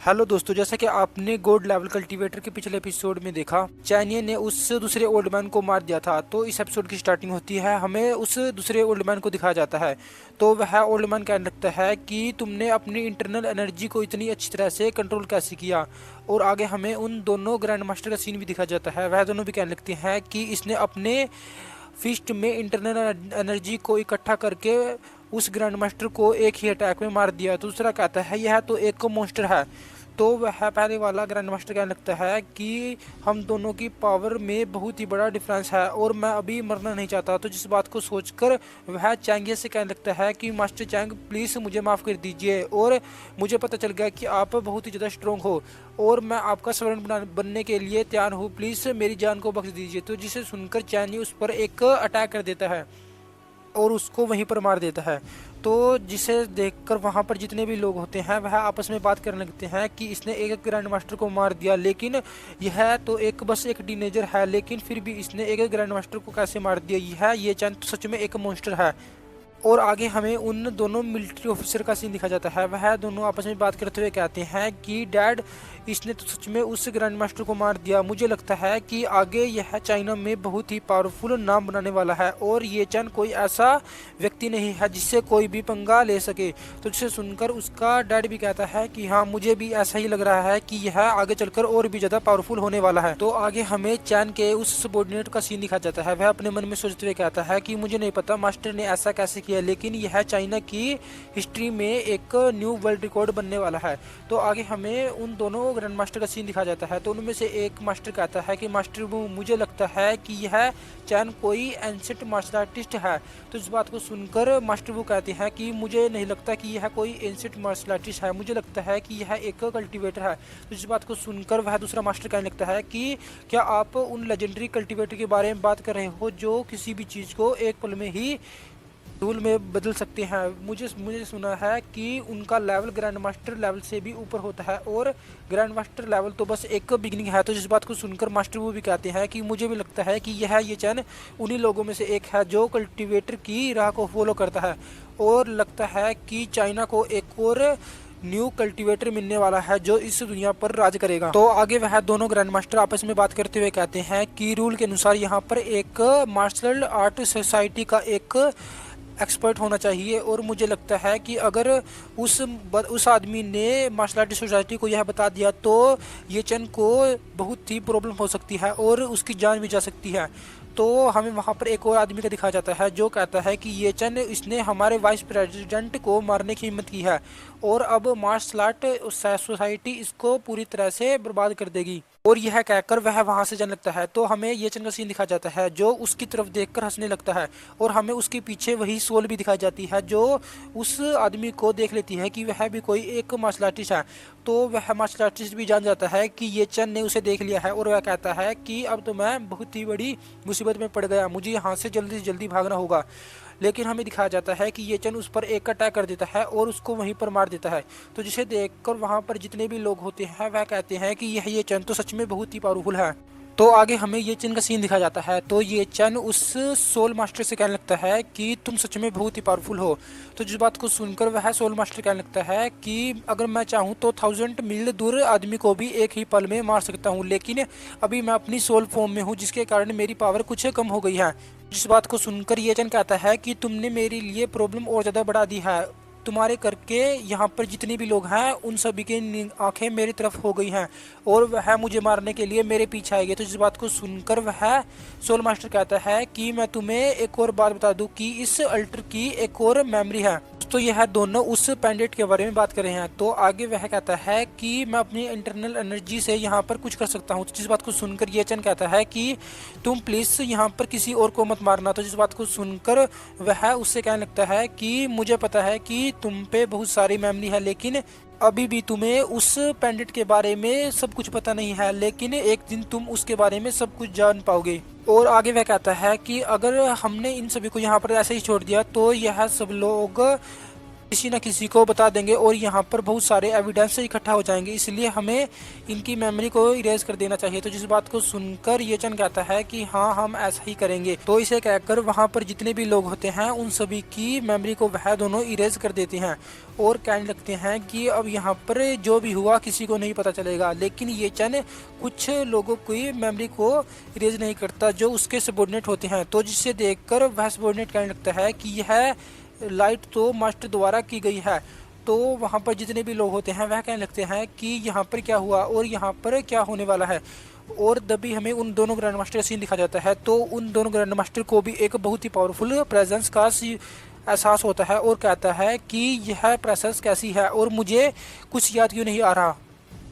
Hello दोस्तों, जैसा कि आपने गोल्ड लेवल कल्टीवेटर के पिछले एपिसोड में देखा, चाइनिया ने उस दूसरे ओल्ड मैन को मार दिया था। तो इस एपिसोड की स्टार्टिंग होती है, हमें उस दूसरे ओल्ड मैन को दिखाया जाता है। तो वह ओल्ड मैन कहने लगता है कि तुमने अपनी इंटरनल एनर्जी को इतनी अच्छी तरह से कंट्रोल कैसे किया। और आगे हमें उन दोनों ग्रैंड मास्टर का सीन भी दिखाया जाता है। वह दोनों भी कहने लगते हैं कि इसने अपने फिस्ट में इंटरनल एनर्जी को इकट्ठा करके उस ग्रैंड मास्टर को एक ही अटैक में मार दिया। दूसरा कहता है यह तो एक मॉन्स्टर है। तो वह पहले वाला ग्रैंड मास्टर कहने लगता है कि हम दोनों की पावर में बहुत ही बड़ा डिफरेंस है और मैं अभी मरना नहीं चाहता। तो जिस बात को सोचकर वह चैंगे से कहने लगता है कि मास्टर चैंग प्लीज़ मुझे माफ़ कर दीजिए, और मुझे पता चल गया कि आप बहुत ही ज़्यादा स्ट्रॉन्ग हो और मैं आपका सर्वेंट बनने के लिए तैयार हूँ, प्लीज़ मेरी जान को बख्श दीजिए। तो जिसे सुनकर चैनी उस पर एक अटैक कर देता है और उसको वहीं पर मार देता है। तो जिसे देखकर वहाँ पर जितने भी लोग होते हैं वह आपस में बात करने लगते हैं कि इसने एक ग्रैंड मास्टर को मार दिया, लेकिन यह तो बस एक टीनेजर है, लेकिन फिर भी इसने एक ग्रैंड मास्टर को कैसे मार दिया। ये चैन तो सच में एक मॉन्स्टर है। और आगे हमें उन दोनों मिलिट्री ऑफिसर का सीन दिखा जाता है। वह दोनों आपस में बात करते हुए कहते हैं कि डैड, इसने तो सच में उस ग्रैंड मास्टर को मार दिया। मुझे लगता है कि आगे यह चाइना में बहुत ही पावरफुल नाम बनाने वाला है और ये चैन कोई ऐसा व्यक्ति नहीं है जिससे कोई भी पंगा ले सके। तो जिसे सुनकर उसका डैड भी कहता है कि हाँ, मुझे भी ऐसा ही लग रहा है कि यह आगे चलकर और भी ज़्यादा पावरफुल होने वाला है। तो आगे हमें चैन के उस सबॉर्डिनेट का सीन दिखा जाता है। वह अपने मन में सोचते हुए कहता है कि मुझे नहीं पता मास्टर ने ऐसा कैसे किया, लेकिन यह चाइना की हिस्ट्री में एक न्यू वर्ल्ड रिकॉर्ड बनने वाला है। तो आगे हमें उन दोनों ग्रैंड मास्टर का सीन दिखाया जाता है। तो उनमें से एक मास्टर कहता है कि मास्टर वो, मुझे लगता है कि यह चैन कोई एंशिएंट मार्शल आर्टिस्ट है। तो इस बात को सुनकर मास्टर वो कहते हैं कि मुझे नहीं लगता कि यह कोई एंशिएंट मार्शल आर्टिस्ट है, मुझे लगता है कि यह एक कल्टीवेटर है। तो इस बात को सुनकर वह दूसरा मास्टर कहने लगता है कि क्या आप उन लेजेंडरी कल्टीवेटर के बारे में बात कर रहे हो जो किसी भी चीज़ को एक पल में ही धूल में बदल सकते हैं। मुझे सुना है कि उनका लेवल ग्रैंड मास्टर लेवल से भी ऊपर होता है और ग्रैंड मास्टर लेवल तो बस एक बिगिनिंग है। तो जिस बात को सुनकर मास्टर वो भी कहते हैं कि मुझे भी लगता है कि ये चैन उन्हीं लोगों में से एक है जो कल्टीवेटर की राह को फॉलो करता है, और लगता है कि चाइना को एक और न्यू कल्टीवेटर मिलने वाला है जो इस दुनिया पर राज करेगा। तो आगे वह दोनों ग्रैंड मास्टर आपस में बात करते हुए कहते हैं कि रूल के अनुसार यहाँ पर एक मार्शल आर्ट सोसाइटी का एक एक्सपर्ट होना चाहिए, और मुझे लगता है कि अगर उस आदमी ने मार्शल आर्ट सोसाइटी को यह बता दिया तो ये चैन को बहुत ही प्रॉब्लम हो सकती है और उसकी जान भी जा सकती है। तो हमें वहाँ पर एक और आदमी का दिखाया जाता है जो कहता है कि ये चैन इसने हमारे वाइस प्रेसिडेंट को मारने की हिम्मत की है और अब मार्शल आर्ट सोसाइटी इसको पूरी तरह से बर्बाद कर देगी। और यह कहकर वह वहां से जाने लगता है। तो हमें ये चैन का सीन दिखाया जाता है जो उसकी तरफ देखकर हंसने लगता है, और हमें उसके पीछे वही सोल भी दिखाई जाती है जो उस आदमी को देख लेती है कि वह भी कोई एक मार्शल आर्टिस्ट है। तो वह मार्शल आर्टिस्ट भी जान जाता है कि ये चैन ने उसे देख लिया है, और वह कहता है कि अब तो मैं बहुत ही बड़ी मुसीबत में पड़ गया, मुझे यहाँ से जल्दी से जल्दी भागना होगा। लेकिन हमें दिखाया जाता है कि ये चैन उस पर एक अटैक कर देता है और उसको वहीं पर मार देता है। तो जिसे देखकर वहाँ पर जितने भी लोग होते हैं वह कहते हैं कि ये चैन तो सच में बहुत ही पावरफुल है। तो आगे हमें ये चैन का सीन दिखाया जाता है। तो ये चैन उस सोल मास्टर से कहने लगता है कि तुम सच में बहुत ही पावरफुल हो। तो जिस बात को सुनकर वह सोल मास्टर कहने लगता है कि अगर मैं चाहूँ तो 1000 मील दूर आदमी को भी एक ही पल में मार सकता हूँ, लेकिन अभी मैं अपनी सोल फॉर्म में हूँ जिसके कारण मेरी पावर कुछ कम हो गई है। जिस बात को सुनकर ये चैन कहता है कि तुमने मेरे लिए प्रॉब्लम और ज़्यादा बढ़ा दी है, तुम्हारे करके यहाँ पर जितने भी लोग हैं उन सभी की आंखें मेरी तरफ हो गई हैं और वह मुझे मारने के लिए मेरे पीछे आएगी। तो जिस बात को सुनकर वह सोल मास्टर कहता है कि मैं तुम्हें एक और बात बता दूं कि इस अल्टर की एक और मेमोरी है। तो यह दोनों उस पैंडेट के बारे में बात कर रहे हैं। तो आगे वह कहता है कि मैं अपनी इंटरनल एनर्जी से यहाँ पर कुछ कर सकता हूँ। तो जिस बात को सुनकर ये चैन कहता है कि तुम प्लीज़ यहाँ पर किसी और को मत मारना। तो जिस बात को सुनकर वह उससे कहने लगता है कि मुझे पता है कि तुम पे बहुत सारी मेमोरी है, लेकिन अभी भी तुम्हें उस पैंडेट के बारे में सब कुछ पता नहीं है, लेकिन एक दिन तुम उसके बारे में सब कुछ जान पाओगे। और आगे वह कहता है कि अगर हमने इन सभी को यहाँ पर ऐसे ही छोड़ दिया तो यह सब लोग किसी न किसी को बता देंगे और यहाँ पर बहुत सारे एविडेंस इकट्ठा हो जाएंगे, इसलिए हमें इनकी मेमोरी को इरेज कर देना चाहिए। तो जिस बात को सुनकर ये चन कहता है कि हाँ हम ऐसा ही करेंगे। तो इसे कहकर वहाँ पर जितने भी लोग होते हैं उन सभी की मेमोरी को वह दोनों इरेज कर देते हैं और कहने लगते हैं कि अब यहाँ पर जो भी हुआ किसी को नहीं पता चलेगा। लेकिन ये चन कुछ लोगों की मेमोरी को इरेज नहीं करता जो उसके सबॉर्डिनेट होते हैं। तो जिसे देखकर वह सबॉर्डिनेट कहने लगता है कि यह लाइट तो मास्टर द्वारा की गई है। तो वहाँ पर जितने भी लोग होते हैं वह कहने लगते हैं कि यहाँ पर क्या हुआ और यहाँ पर क्या होने वाला है। और तभी हमें उन दोनों ग्रैंड मास्टर का सीन दिखा जाता है। तो उन दोनों ग्रैंड मास्टर को भी एक बहुत ही पावरफुल प्रेजेंस का एहसास होता है और कहता है कि यह प्रेजेंस कैसी है और मुझे कुछ याद क्यों नहीं आ रहा।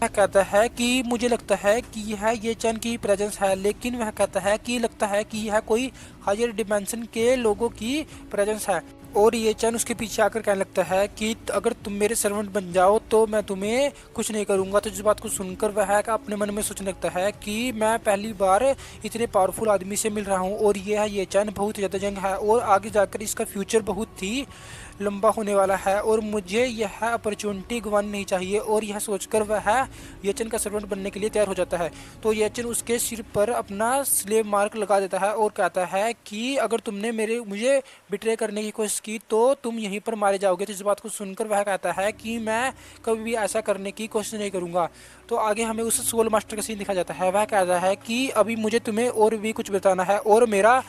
वह कहता है कि मुझे लगता है कि यह ये चैन की प्रेजेंस है, लेकिन वह कहता है कि लगता है कि यह कोई हायर डिमेंशन के लोगों की प्रेजेंस है। और ये चैन उसके पीछे आकर कहने लगता है कि अगर तुम मेरे सर्वेंट बन जाओ तो मैं तुम्हें कुछ नहीं करूंगा। तो जिस बात को सुनकर वह अपने मन में सोचने लगता है कि मैं पहली बार इतने पावरफुल आदमी से मिल रहा हूँ और ये चैन बहुत ज़्यादा जंग है और आगे जाकर इसका फ्यूचर बहुत ही लंबा होने वाला है और मुझे यह अपॉर्चुनिटी गंवानी नहीं चाहिए। और यह सोचकर वह येचन का सर्वेंट बनने के लिए तैयार हो जाता है। तो येचन उसके सिर पर अपना स्लेव मार्क लगा देता है और कहता है कि अगर तुमने मुझे बिट्रे करने की कोशिश की तो तुम यहीं पर मारे जाओगे। तो इस बात को सुनकर वह कहता है कि मैं कभी भी ऐसा करने की कोशिश नहीं करूँगा। तो आगे हमें उस सोल मास्टर का सीन दिखा जाता है। वह कहता है कि अभी मुझे तुम्हें और भी कुछ बताना है और मेरा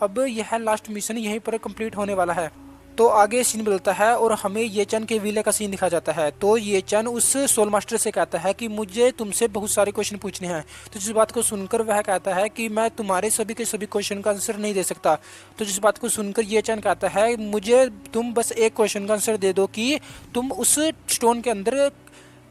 अब यह लास्ट मिशन यहीं पर कंप्लीट होने वाला है। तो आगे सीन बदलता है और हमें ये चन के विले का सीन दिखा जाता है। तो ये चन उस सोल मास्टर से कहता है कि मुझे तुमसे बहुत सारे क्वेश्चन पूछने हैं। तो जिस बात को सुनकर वह कहता है कि मैं तुम्हारे सभी के सभी क्वेश्चन का आंसर नहीं दे सकता। तो जिस बात को सुनकर ये चन कहता है मुझे तुम बस एक क्वेश्चन का आंसर दे दो कि तुम उस स्टोन के अंदर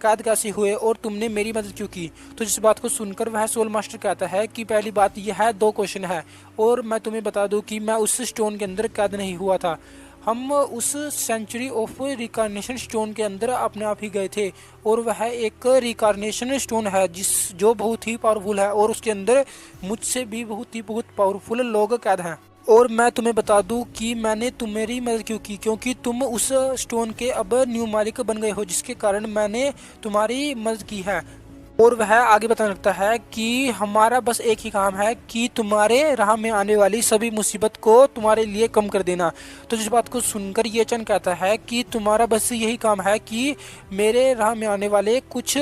कैद कैसे हुए और तुमने मेरी मदद क्यों की। तो जिस बात को सुनकर वह सोल मास्टर कहता है कि पहली बात यह है 2 क्वेश्चन है और मैं तुम्हें बता दूं कि मैं उस स्टोन के अंदर कैद नहीं हुआ था। हम उस सेंचुरी ऑफ रिकारनेशन स्टोन के अंदर अपने आप ही गए थे और वह एक रिकारनेशन स्टोन है जो बहुत ही पावरफुल है और उसके अंदर मुझसे भी बहुत पावरफुल लोग कैद हैं। और मैं तुम्हें बता दूं कि मैंने तुम्हारी मदद क्यों की, क्योंकि तुम उस स्टोन के अब न्यू मालिक बन गए हो जिसके कारण मैंने तुम्हारी मदद की है। और वह आगे बताने लगता है कि हमारा बस एक ही काम है कि तुम्हारे राह में आने वाली सभी मुसीबत को तुम्हारे लिए कम कर देना। तो जिस बात को सुनकर ये चन कहता है कि तुम्हारा बस यही काम है कि मेरे राह में आने वाले कुछ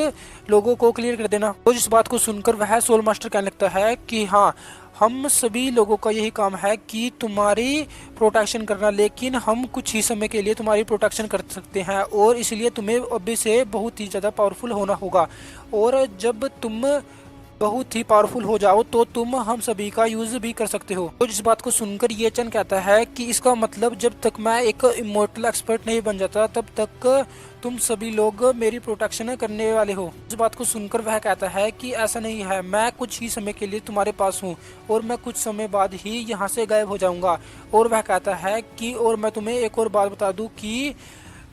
लोगों को क्लियर कर देना। तो जिस बात को सुनकर वह सोल मास्टर कहने लगता है कि हाँ हम सभी लोगों का यही काम है कि तुम्हारी प्रोटेक्शन करना, लेकिन हम कुछ ही समय के लिए तुम्हारी प्रोटेक्शन कर सकते हैं और इसलिए तुम्हें अभी से बहुत ही ज़्यादा पावरफुल होना होगा। और जब तुम बहुत ही पावरफुल हो जाओ तो तुम हम सभी का यूज भी कर सकते हो। तो जिस बात को सुनकर ये चन कहता है कि इसका मतलब जब तक मैं एक इमोर्टल एक्सपर्ट नहीं बन जाता तब तक तुम सभी लोग मेरी प्रोटेक्शन करने वाले हो। इस बात को सुनकर वह कहता है कि ऐसा नहीं है, मैं कुछ ही समय के लिए तुम्हारे पास हूँ और मैं कुछ समय बाद ही यहाँ से गायब हो जाऊँगा। और वह कहता है कि और मैं तुम्हें एक और बात बता दूँ कि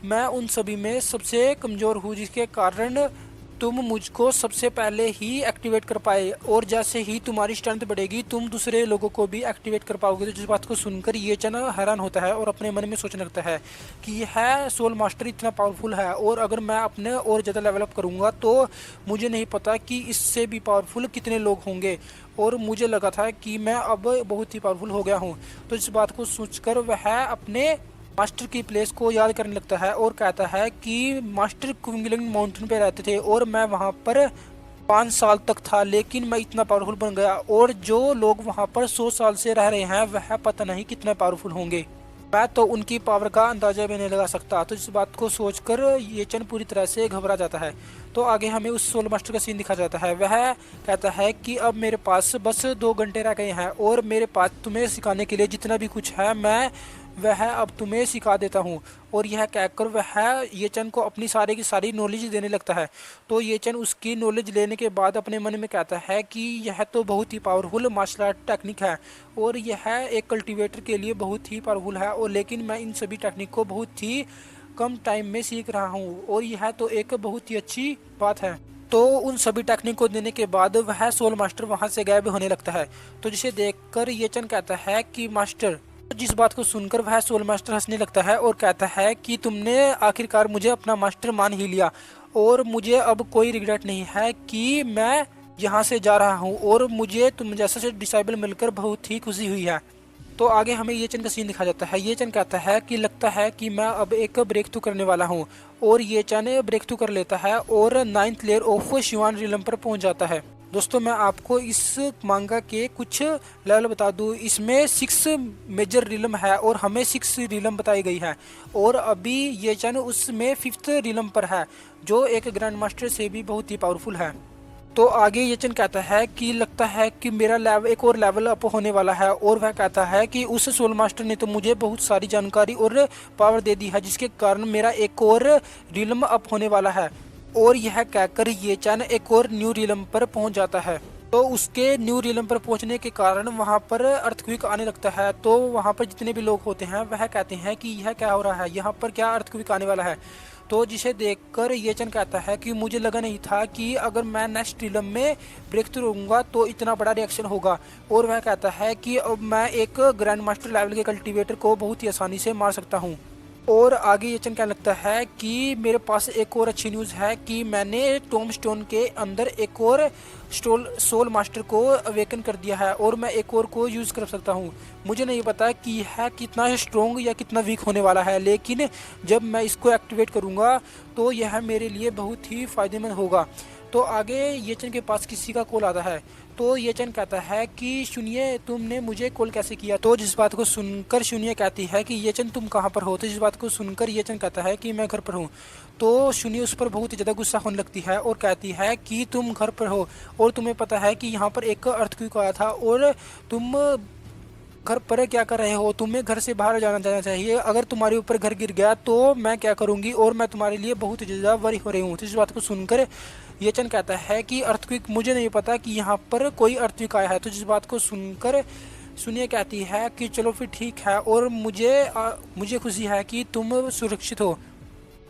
मैं उन सभी में सबसे कमज़ोर हूँ जिसके कारण तुम मुझको सबसे पहले ही एक्टिवेट कर पाए और जैसे ही तुम्हारी स्ट्रेंथ बढ़ेगी तुम दूसरे लोगों को भी एक्टिवेट कर पाओगे। तो जिस बात को सुनकर ये चन हैरान होता है और अपने मन में सोचने लगता है कि यह सोल मास्टर इतना पावरफुल है और अगर मैं अपने और ज़्यादा डेवलप करूँगा तो मुझे नहीं पता कि इससे भी पावरफुल कितने लोग होंगे और मुझे लगा था कि मैं अब बहुत ही पावरफुल हो गया हूँ। तो इस बात को सोचकर वह अपने मास्टर की प्लेस को याद करने लगता है और कहता है कि मास्टर क्विंगलिंग माउंटेन पे रहते थे और मैं वहाँ पर 5 साल तक था, लेकिन मैं इतना पावरफुल बन गया और जो लोग वहाँ पर 100 साल से रह रहे हैं वह पता नहीं कितने पावरफुल होंगे। मैं तो उनकी पावर का अंदाजा भी नहीं लगा सकता। तो इस बात को सोचकर ये चन पूरी तरह से घबरा जाता है। तो आगे हमें उस सोल मास्टर का सीन दिखा जाता है। वह कहता है कि अब मेरे पास बस 2 घंटे रह गए हैं और मेरे पास तुम्हें सिखाने के लिए जितना भी कुछ है मैं वह अब तुम्हें सिखा देता हूँ। और यह कहकर वह ये चन को अपनी सारी की सारी नॉलेज देने लगता है। तो ये चन उसकी नॉलेज लेने के बाद अपने मन में कहता है कि यह तो बहुत ही पावरफुल मार्शल आर्ट टेक्निक है और यह एक कल्टीवेटर के लिए बहुत ही पावरफुल है और लेकिन मैं इन सभी टेक्निक को बहुत ही कम टाइम में सीख रहा हूँ और यह तो एक बहुत ही अच्छी बात है। तो उन सभी टेक्निक को देने के बाद वह सोल मास्टर वहाँ से गायब होने लगता है। तो जिसे देखकर ये चन कहता है कि मास्टर जिस बात को सुनकर वह सोल मास्टर हंसने लगता है और कहता है कि तुमने आखिरकार मुझे अपना मास्टर मान ही लिया और मुझे अब कोई रिग्रेट नहीं है कि मैं यहाँ से जा रहा हूँ और मुझे तुम जैसा से डिसाइबल मिलकर बहुत ही खुशी हुई है। तो आगे हमें ये चन का सीन दिखा जाता है। ये चन कहता है कि लगता है कि मैं अब एक ब्रेक थ्रू करने वाला हूँ और ये चन ब्रेक थ्रू कर लेता है और 9th layer of Shivan realm पर पहुंच जाता है। दोस्तों मैं आपको इस मांगा के कुछ लेवल बता दूं, इसमें 6 मेजर रिलम है और हमें 6 रिलम बताई गई है और अभी ये चन उसमें 5th रिलम पर है जो एक ग्रैंड मास्टर से भी बहुत ही पावरफुल है। तो आगे ये चन कहता है कि लगता है कि मेरा लेवल एक और लेवल अप होने वाला है और वह कहता है कि उस सोल मास्टर ने तो मुझे बहुत सारी जानकारी और पावर दे दी है जिसके कारण मेरा एक और रिलम अप होने वाला है। और यह कहकर ये चन एक और न्यू रिलम पर पहुंच जाता है। तो उसके न्यू रिलम पर पहुंचने के कारण वहां पर अर्थक्वेक आने लगता है। तो वहां पर जितने भी लोग होते हैं वह कहते हैं कि यह क्या हो रहा है, यहाँ पर क्या अर्थक्वेक आने वाला है। तो जिसे देखकर ये चन कहता है कि मुझे लगा नहीं था कि अगर मैं नेक्स्ट रिलम में ब्रेक थ्रू होऊंगा तो इतना बड़ा रिएक्शन होगा। और वह कहता है कि अब मैं एक ग्रैंड मास्टर लेवल के कल्टीवेटर को बहुत ही आसानी से मार सकता हूँ। और आगे ये चन क्या लगता है कि मेरे पास एक और अच्छी न्यूज़ है कि मैंने टॉम स्टोन के अंदर एक और सोल मास्टर को अवेकन कर दिया है और मैं एक और को यूज़ कर सकता हूँ। मुझे नहीं पता कि यह कितना स्ट्रॉन्ग या कितना वीक होने वाला है, लेकिन जब मैं इसको एक्टिवेट करूँगा तो यह मेरे लिए बहुत ही फ़ायदेमंद होगा। तो आगे ये चन के पास किसी का कॉल आता है। तो ये चन कहता है कि सुनिए तुमने मुझे कॉल कैसे किया। तो जिस बात को सुनकर सुनिए कहती है कि ये चन तुम कहाँ पर हो। तो जिस बात को सुनकर ये चन कहता है कि मैं घर पर हूँ। तो सुनिए उस पर बहुत ही ज़्यादा गुस्सा होने लगती है और कहती है कि तुम घर पर हो और तुम्हें पता है कि यहाँ पर एक अर्थक्वेक आया था और तुम घर पर क्या कर रहे हो, तुम्हें घर से बाहर जाना चाहिए। अगर तुम्हारे ऊपर घर गिर गया तो मैं क्या करूँगी और मैं तुम्हारे लिए बहुत ही ज़्यादा वरी हो रही हूँ। तो इस बात को सुनकर ये चन कहता है कि अर्थक्वेक मुझे नहीं पता कि यहाँ पर कोई अर्थक्वेक आया है। तो जिस बात को सुनकर सुनिए कहती है कि चलो फिर ठीक है और मुझे खुशी है कि तुम सुरक्षित हो।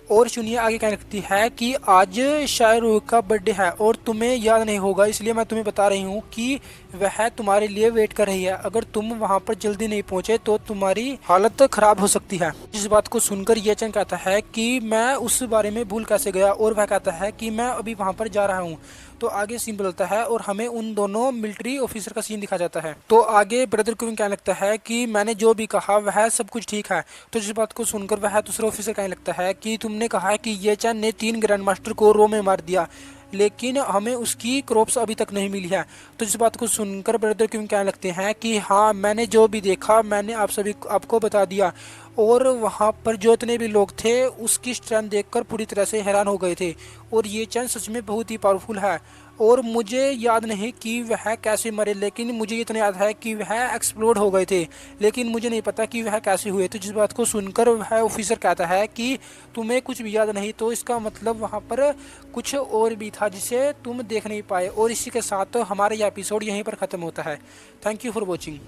और सुनिए आगे क्या लिखती है कि आज शाहरुख का बर्थडे है और तुम्हें याद नहीं होगा, इसलिए मैं तुम्हें बता रही हूँ कि वह तुम्हारे लिए वेट कर रही है। अगर तुम वहाँ पर जल्दी नहीं पहुँचे तो तुम्हारी हालत खराब हो सकती है। इस बात को सुनकर ये चन कहता है कि मैं उस बारे में भूल कैसे गया और वह कहता है कि मैं अभी वहाँ पर जा रहा हूँ। तो आगे सीन बदलता है और हमें उन दोनों मिलिट्री ऑफिसर का सीन दिखा जाता है। तो आगे ब्रदर क्विन कहने लगता है कि मैंने जो भी कहा वह सब कुछ ठीक है। तो जिस बात को सुनकर वह दूसरा ऑफिसर कहने लगता है कि तुमने कहा कि ये चैन ने 3 ग्रैंड मास्टर को रो में मार दिया, लेकिन हमें उसकी क्रॉप्स अभी तक नहीं मिली है। तो इस बात को सुनकर ब्रदर क्विन कहने लगते हैं कि हाँ मैंने जो भी देखा मैंने आपको बता दिया। और वहाँ पर जो इतने भी लोग थे उसकी स्ट्रेंथ देखकर पूरी तरह से हैरान हो गए थे और ये चैन सच में बहुत ही पावरफुल है। और मुझे याद नहीं कि वह कैसे मरे, लेकिन मुझे इतना याद है कि वह एक्सप्लोड हो गए थे, लेकिन मुझे नहीं पता कि वह कैसे हुए। तो जिस बात को सुनकर वह ऑफिसर कहता है कि तुम्हें कुछ भी याद नहीं, तो इसका मतलब वहाँ पर कुछ और भी था जिसे तुम देख नहीं पाए। और इसी के साथ हमारा यह एपिसोड यहीं पर ख़त्म होता है। Thank you for watching.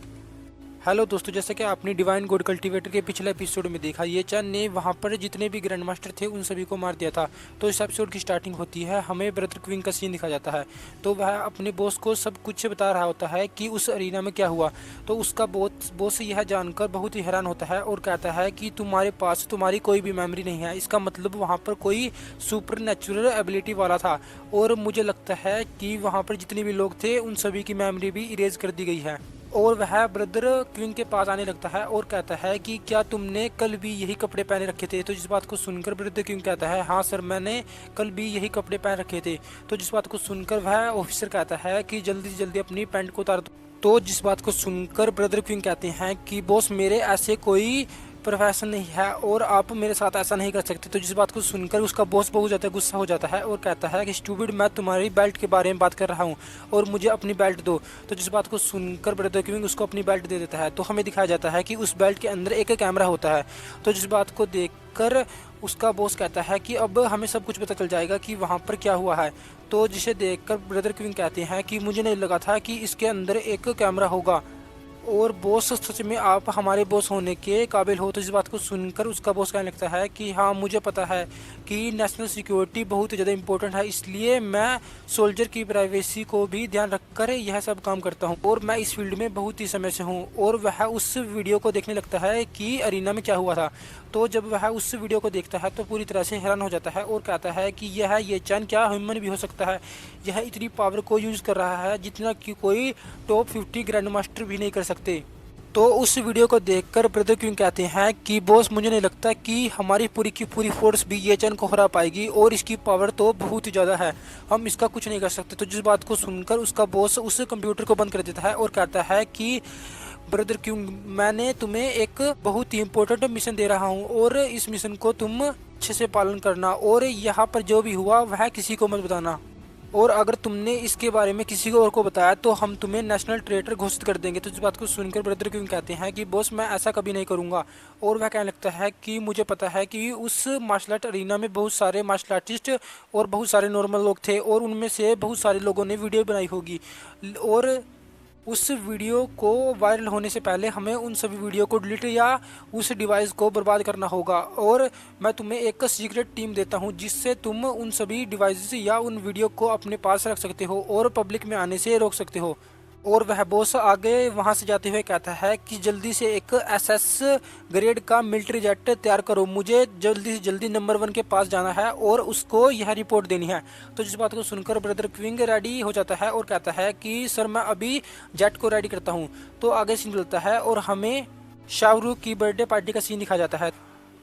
Hello दोस्तों, जैसे कि आपने डिवाइन गॉड कल्टीवेटर के पिछले एपिसोड में देखा, ये चैन ने वहाँ पर जितने भी ग्रैंड मास्टर थे उन सभी को मार दिया था। तो इस एपिसोड की स्टार्टिंग होती है, हमें ब्रदर क्वीन का सीन दिखा जाता है। तो वह अपने बॉस को सब कुछ बता रहा होता है कि उस अरीना में क्या हुआ। तो उसका बॉस यह जानकर बहुत ही हैरान होता है और कहता है कि तुम्हारे पास तुम्हारी कोई भी मेमोरी नहीं है, इसका मतलब वहाँ पर कोई सुपर नेचुरल एबिलिटी वाला था। और मुझे लगता है कि वहाँ पर जितने भी लोग थे उन सभी की मेमोरी भी इरेज कर दी गई है। और वह ब्रदर क्वीन के पास आने लगता है और कहता है कि क्या तुमने कल भी यही कपड़े पहने रखे थे। तो जिस बात को सुनकर ब्रदर क्वीन कहता है हाँ सर, मैंने कल भी यही कपड़े पहन रखे थे। तो जिस बात को सुनकर वह ऑफिसर कहता है कि जल्दी से जल्दी अपनी पैंट को उतार दो। तो जिस बात को सुनकर ब्रदर क्वीन कहते हैं कि बॉस मेरे ऐसे कोई प्रोफेशन नहीं है और आप मेरे साथ ऐसा नहीं कर सकते। तो जिस बात को सुनकर उसका बॉस बहुत ज़्यादा गुस्सा हो जाता है और कहता है कि स्टूपिड, मैं तुम्हारी बेल्ट के बारे में बात कर रहा हूँ और मुझे अपनी बेल्ट दो। तो जिस बात को सुनकर ब्रदर क्विंग उसको अपनी बेल्ट दे देता है। तो हमें दिखाया जाता है कि उस बेल्ट के अंदर एक कैमरा होता है। तो जिस बात को देखकर उसका बॉस कहता है कि अब हमें सब कुछ पता चल जाएगा कि वहाँ पर क्या हुआ है। तो जिसे देखकर ब्रदर क्विंग कहते हैं कि मुझे नहीं लगा था कि इसके अंदर एक कैमरा होगा। और बॉस सच में आप हमारे बॉस होने के काबिल हो। तो इस बात को सुनकर उसका बॉस कहने लगता है कि हाँ, मुझे पता है कि नेशनल सिक्योरिटी बहुत ज़्यादा इंपॉर्टेंट है, इसलिए मैं सोल्जर की प्राइवेसी को भी ध्यान रखकर यह सब काम करता हूँ और मैं इस फील्ड में बहुत ही समय से हूँ। और वह उस वीडियो को देखने लगता है कि अरीना में क्या हुआ था। तो जब वह उस वीडियो को देखता है तो पूरी तरह से हैरान हो जाता है और कहता है कि ये चैन क्या ह्यूमन भी हो सकता है। यह इतनी पावर को यूज़ कर रहा है जितना कि कोई टॉप 50 ग्रैंड मास्टर भी नहीं कर सकते। तो उस वीडियो को देखकर ब्रदर क्विंग कहते हैं कि बॉस, मुझे नहीं लगता कि हमारी पूरी की पूरी फोर्स भी ये चैन को हरा पाएगी और इसकी पावर तो बहुत ही ज़्यादा है, हम इसका कुछ नहीं कर सकते। तो जिस बात को सुनकर उसका बॉस उस कंप्यूटर को बंद कर देता है और कहता है कि ब्रदर क्विंग, मैंने तुम्हें एक बहुत ही इम्पोर्टेंट मिशन दे रहा हूँ और इस मिशन को तुम अच्छे से पालन करना और यहाँ पर जो भी हुआ वह किसी को मत बताना, और अगर तुमने इसके बारे में किसी को और को बताया तो हम तुम्हें नेशनल ट्रेटर घोषित कर देंगे। तो इस बात को सुनकर ब्रदर क्विंग कहते हैं कि बॉस, मैं ऐसा कभी नहीं करूंगा। और वह कहने लगता है कि मुझे पता है कि उस मार्शल आर्ट अरीना में बहुत सारे मार्शल आर्टिस्ट और बहुत सारे नॉर्मल लोग थे और उनमें से बहुत सारे लोगों ने वीडियो बनाई होगी और उस वीडियो को वायरल होने से पहले हमें उन सभी वीडियो को डिलीट या उस डिवाइस को बर्बाद करना होगा। और मैं तुम्हें एक सीक्रेट टीम देता हूं जिससे तुम उन सभी डिवाइस या उन वीडियो को अपने पास रख सकते हो और पब्लिक में आने से रोक सकते हो। और वह बॉस आगे वहां से जाते हुए कहता है कि जल्दी से एक एसएस ग्रेड का मिलिट्री जेट तैयार करो, मुझे जल्दी से जल्दी नंबर 1 के पास जाना है और उसको यह रिपोर्ट देनी है। तो जिस बात को सुनकर ब्रदर क्विंग रेडी हो जाता है और कहता है कि सर, मैं अभी जेट को रेडी करता हूँ। तो आगे सीन मिलता है और हमें शाहरुख की बर्थडे पार्टी का सीन दिखाया जाता है।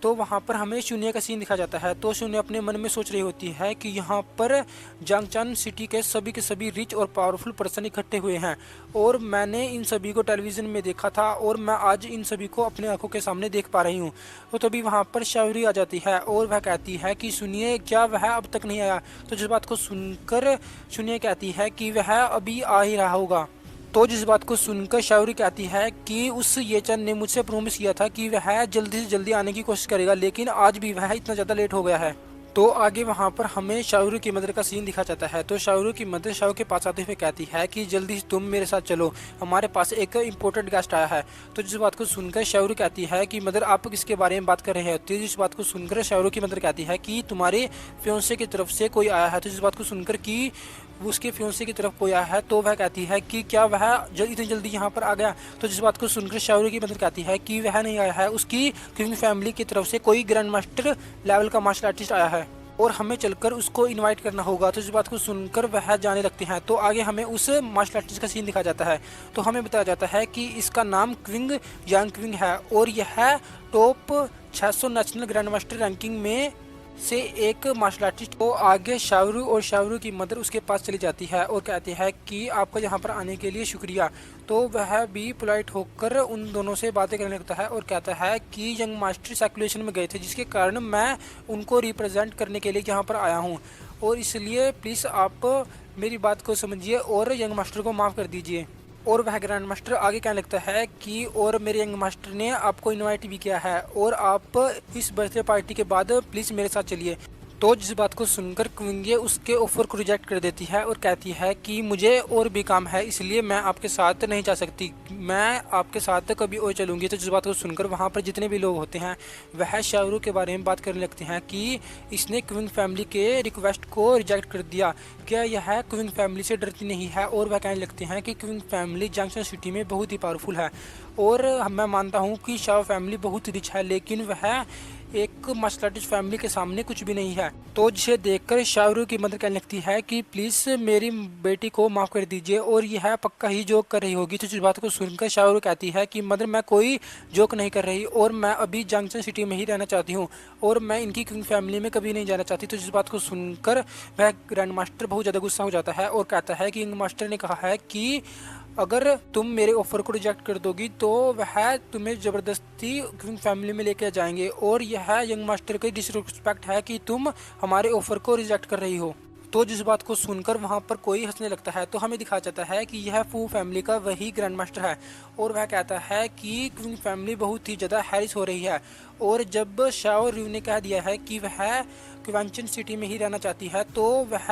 तो वहाँ पर हमें शून्य का सीन दिखा जाता है। तो शून्य अपने मन में सोच रही होती है कि यहाँ पर जांगचान सिटी के सभी रिच और पावरफुल पर्सन इकट्ठे हुए हैं और मैंने इन सभी को टेलीविज़न में देखा था और मैं आज इन सभी को अपने आंखों के सामने देख पा रही हूँ। तो तभी वहाँ पर शावरी आ जाती है और वह कहती है कि सुनिए, क्या वह अब तक नहीं आया? तो जिस बात को सुनकर शून्य कहती है कि वह अभी आ ही रहा होगा। तो जिस बात को सुनकर शावरी कहती है कि उस ये चंद ने मुझसे प्रॉमिस किया था कि वह जल्दी से जल्दी आने की कोशिश करेगा, लेकिन आज भी वह इतना ज़्यादा लेट हो गया है। तो आगे वहाँ पर हमें शाहरुख की मदर का सीन दिखा जाता है। तो शाहरुख की मदर शाहरुख के पास आते हुए कहती है कि जल्दी तुम मेरे साथ चलो, हमारे पास एक इम्पोर्टेंट गेस्ट आया है। तो जिस बात को सुनकर शाहरुख कहती है कि मदर, आप किसके बारे में बात कर रहे होते हैं? जिस बात को सुनकर शाहरुख की मदर कहती है कि तुम्हारे फियोंसे की तरफ से कोई आया है। तो जिस बात को सुनकर कि उसके फियोंसे की तरफ कोई आया है तो वह कहती है कि क्या वह इतनी जल्दी यहाँ पर आ गया? तो जिस बात को सुनकर शाहरुख की मदर कहती है कि वह नहीं आया है, उसकी क्विंग फैमिली की तरफ से कोई ग्रैंड मास्टर लेवल का मार्शल आर्टिस्ट आया है और हमें चलकर उसको इनवाइट करना होगा। तो इस बात को सुनकर वह जाने लगते हैं। तो आगे हमें उस मार्शल आर्टिस्ट का सीन दिखाया जाता है। तो हमें बताया जाता है कि इसका नाम क्विंग यांग क्विंग है और यह top 600 national grand master ranking में से एक मार्शल आर्टिस्ट। को आगे शाहरुख और शाहरुख की मदर उसके पास चली जाती है और कहती है कि आपका यहाँ पर आने के लिए शुक्रिया। तो वह भी पोलाइट होकर उन दोनों से बातें करने लगता है और कहता है कि यंग मास्टर सर्कुलेशन में गए थे, जिसके कारण मैं उनको रिप्रेजेंट करने के लिए यहाँ पर आया हूँ और इसलिए प्लीज़ आप मेरी बात को समझिए और यंग मास्टर को माफ़ कर दीजिए। और वह ग्रैंड मास्टर आगे कहने लगता है कि और मेरे यंग मास्टर ने आपको इनवाइट भी किया है और आप इस बर्थडे पार्टी के बाद प्लीज़ मेरे साथ चलिए। तो जिस बात को सुनकर क्विंगे उसके ऑफर को रिजेक्ट कर देती है और कहती है कि मुझे और भी काम है, इसलिए मैं आपके साथ नहीं जा सकती, मैं आपके साथ कभी और चलूँगी। तो जिस बात को सुनकर वहाँ पर जितने भी लोग होते हैं वह शाहरुख के बारे में बात करने लगते हैं कि इसने क्विंग फैमिली के रिक्वेस्ट को रिजेक्ट कर दिया, क्या यह क्विंग फैमिली से डरती नहीं है? और वह कहने लगते हैं कि क्विंग फैमिली जंक्शन सिटी में बहुत ही पावरफुल है और मैं मानता हूँ कि शाह फैमिली बहुत रिच है, लेकिन वह एक मार्शल आर्टिस्ट फैमिली के सामने कुछ भी नहीं है। तो जिसे देखकर शाहरुख की मदद कहने लगती है कि प्लीज़ मेरी बेटी को माफ़ कर दीजिए और यह पक्का ही जोक कर रही होगी। तो इस बात को सुनकर शाहरुख कहती है कि मदर, मैं कोई जोक नहीं कर रही और मैं अभी जंक्शन सिटी में ही रहना चाहती हूँ और मैं इनकी क्विंग फैमिली में कभी नहीं जाना चाहती। तो इस बात को सुनकर वह ग्रैंड मास्टर बहुत ज़्यादा गुस्सा हो जाता है और कहता है कि यंग मास्टर ने कहा है कि अगर तुम मेरे ऑफर को रिजेक्ट कर दोगी तो वह तुम्हें ज़बरदस्ती क्विंग फैमिली में लेकर जाएंगे और यह यंग मास्टर की डिसरिस्पेक्ट है कि तुम हमारे ऑफर को रिजेक्ट कर रही हो। तो जिस बात को सुनकर वहाँ पर कोई हंसने लगता है। तो हमें दिखाया जाता है कि यह फू फैमिली का वही ग्रैंड मास्टर है और वह कहता है कि क्विंग फैमिली बहुत ही ज़्यादा हैरिस हो रही है और जब शाओ रिव ने कह दिया है कि वह क्वेंचन सिटी में ही रहना चाहती है तो वह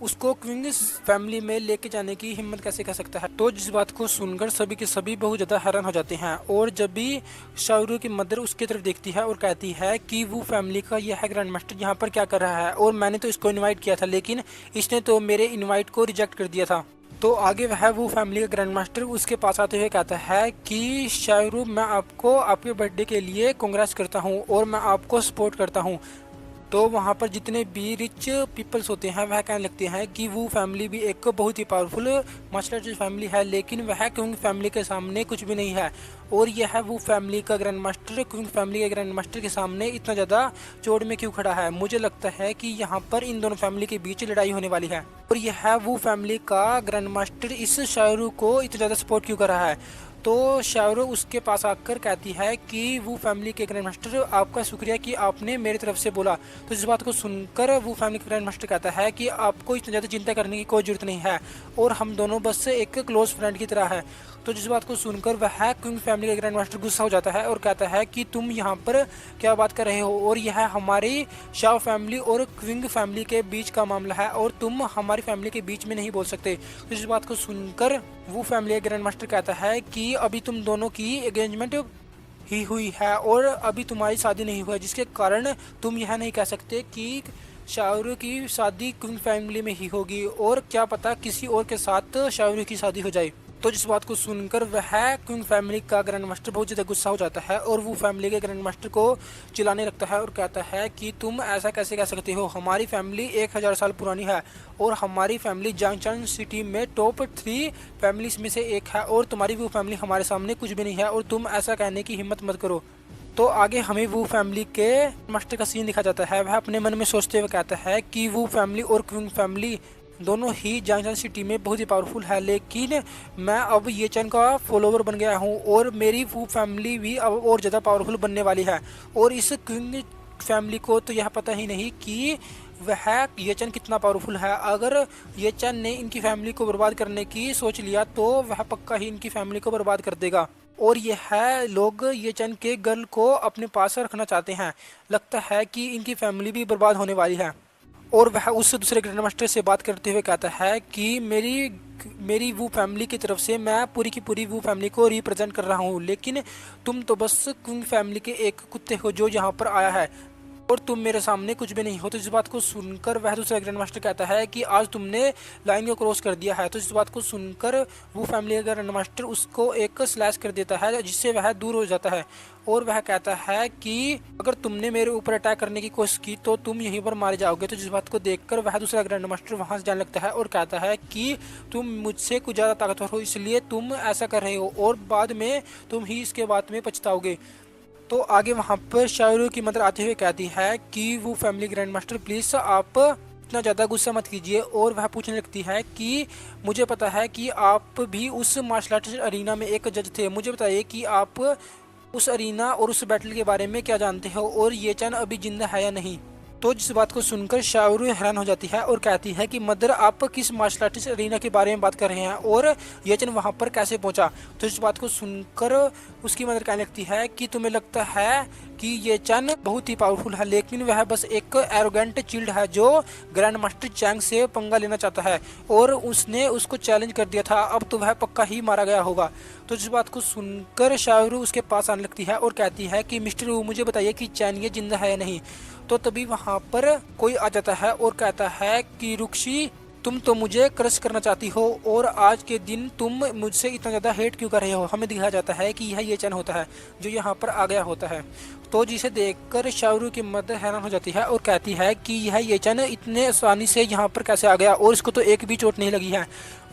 उसको क्विंग फैमिली में लेके जाने की हिम्मत कैसे कर सकता है। तो जिस बात को सुनकर सभी के सभी बहुत ज़्यादा हैरान हो जाते हैं। और जब भी शाहरुख की मदर उसकी तरफ देखती है और कहती है कि वो फैमिली का यह ग्रैंड मास्टर यहाँ पर क्या कर रहा है, और मैंने तो इसको इन्वाइट किया था लेकिन इसने तो मेरे इन्वाइट को रिजेक्ट कर दिया था। तो आगे वह वो फैमिली का ग्रैंड मास्टर उसके पास आते हुए कहता है कि शाहरुख, मैं आपको आपके बर्थडे के लिए कांग्रेस करता हूँ और मैं आपको सपोर्ट करता हूँ। तो वहाँ पर जितने भी रिच पीपल्स होते हैं वह कहने लगते हैं कि वो फैमिली भी एक बहुत ही पावरफुल मार्शल आर्टिस्ट फैमिली है, लेकिन वह क्विंग फैमिली के सामने कुछ भी नहीं है। और यह वो फैमिली का ग्रैंड मास्टर क्विंग फैमिली के ग्रैंड मास्टर के सामने इतना ज़्यादा चोट में क्यों खड़ा है। मुझे लगता है कि यहाँ पर इन दोनों फैमिली के बीच लड़ाई होने वाली है। और यह वो फैमिली का ग्रैंड मास्टर इस शाहरुख को इतना ज़्यादा सपोर्ट क्यों कर रहा है। तो शाहरुख उसके पास आकर कहती है कि वो फैमिली के ग्रैंड मास्टर, आपका शुक्रिया कि आपने मेरी तरफ से बोला। तो इस बात को सुनकर वो फैमिली का ग्रैंड मास्टर कहता है कि आपको इतना ज़्यादा चिंता करने की कोई ज़रूरत नहीं है और हम दोनों बस एक क्लोज फ्रेंड की तरह है। तो जिस बात को सुनकर वह क्विंग फैमिली का ग्रैंड मास्टर गुस्सा हो जाता है और कहता है कि तुम यहाँ पर क्या बात कर रहे हो, और यह हमारी शाह फैमिली और क्विंग फैमिली के बीच का मामला है और तुम हमारी फैमिली के बीच में नहीं बोल सकते। तो इस बात को सुनकर वो फैमिली का ग्रैंड मास्टर कहता है कि अभी तुम दोनों की एंगेजमेंट ही हुई है और अभी तुम्हारी शादी नहीं हुई है, जिसके कारण तुम यह नहीं कह सकते कि शाहरुख की शादी क्विंग फैमिली में ही होगी, और क्या पता किसी और के साथ शाहरुख की शादी हो जाए। तो जिस बात को सुनकर वह क्विंग फैमिली का ग्रैंड मास्टर बहुत ज़्यादा गुस्सा हो जाता है और वो फैमिली के ग्रैंड मास्टर को चिल्लाने लगता है और कहता है कि तुम ऐसा कैसे कह सकते हो, हमारी फैमिली 1000 साल पुरानी है और हमारी फैमिली जंक्शन सिटी में टॉप 3 फैमिलीज में से एक है, और तुम्हारी वो फैमिली हमारे सामने कुछ भी नहीं है और तुम ऐसा कहने की हिम्मत मत करो। तो आगे हमें वो फैमिली के मास्टर का सीन दिखा जाता है। वह अपने मन में सोचते हुए कहता है कि वो फैमिली और क्विंग फैमिली दोनों ही जंक्शन सिटी में बहुत ही पावरफुल है, लेकिन मैं अब ये चैन का फॉलोवर बन गया हूँ और मेरी वो फैमिली भी अब और ज़्यादा पावरफुल बनने वाली है। और इस क्विंग फैमिली को तो यह पता ही नहीं कि वह ये चैन कितना पावरफुल है। अगर ये चैन ने इनकी फैमिली को बर्बाद करने की सोच लिया तो वह पक्का ही इनकी फैमिली को बर्बाद कर देगा। और यह लोग ये चैन के गर्ल को अपने पास रखना चाहते हैं। लगता है कि इनकी फैमिली भी बर्बाद होने वाली है। और वह उससे दूसरे ग्रैंड मास्टर से बात करते हुए कहता है कि मेरी वो फैमिली की तरफ से मैं पूरी की पूरी वो फैमिली को रिप्रेजेंट कर रहा हूँ, लेकिन तुम तो बस क्विंग फैमिली के एक कुत्ते हो जो यहाँ पर आया है और तुम मेरे सामने कुछ भी नहीं हो। तो इस बात को सुनकर वह दूसरा ग्रैंड मास्टर कहता है कि आज तुमने लाइन को क्रॉस कर दिया है। तो इस बात को सुनकर वो फैमिली का ग्रैंड मास्टर उसको एक स्लैश कर देता है जिससे वह दूर हो जाता है। और वह कहता है कि अगर तुमने मेरे ऊपर अटैक करने की कोशिश की तो तुम यहीं पर मारे जाओगे। तो जिस बात को देखकर वह दूसरा ग्रैंड मास्टर वहां से जाने लगता है और कहता है कि तुम मुझसे कुछ ज़्यादा ताकतवर हो, इसलिए तुम ऐसा कर रहे हो और बाद में तुम ही इसके बाद में पछताओगे। तो आगे वहाँ पर शाहरुख की मदर आते हुए कहती है कि वो फैमिली ग्रैंड मास्टर प्लीज़ आप इतना ज़्यादा गुस्सा मत कीजिए। और वह पूछने लगती है कि मुझे पता है कि आप भी उस मार्शल आर्ट अरीना में एक जज थे, मुझे बताइए कि आप उस अरीना और उस बैटल के बारे में क्या जानते हो और ये चैन अभी जिंदा है या नहीं। तो जिस बात को सुनकर शाहरुख हैरान हो जाती है और कहती है कि मदर आप किस मार्शल आर्टिस्ट अरीना के बारे में बात कर रहे हैं और ये चैन वहाँ पर कैसे पहुँचा। तो इस बात को सुनकर उसकी मदर कहने लगती है कि तुम्हें लगता है कि ये चैन बहुत ही पावरफुल है, लेकिन वह बस एक एरोगेंट चिल्ड है जो ग्रैंड मास्टर चैंग से पंगा लेना चाहता है और उसने उसको चैलेंज कर दिया था, अब तो वह पक्का ही मारा गया होगा। तो इस बात को सुनकर शाहरुख उसके पास आने लगती है और कहती है कि मिस्टर वू मुझे बताइए कि चैन ये जिंदा है या नहीं। तो तभी वहाँ पर कोई आ जाता है और कहता है कि रुक्शी तुम तो मुझे क्रश करना चाहती हो और आज के दिन तुम मुझसे इतना ज़्यादा हेट क्यों कर रहे हो। हमें दिखाया जाता है कि यह ये चैन होता है जो यहाँ पर आ गया होता है। तो जिसे देखकर शाहरुख की मदर हैरान हो जाती है और कहती है कि यह ये चैन इतने आसानी से यहाँ पर कैसे आ गया और इसको तो एक भी चोट नहीं लगी है,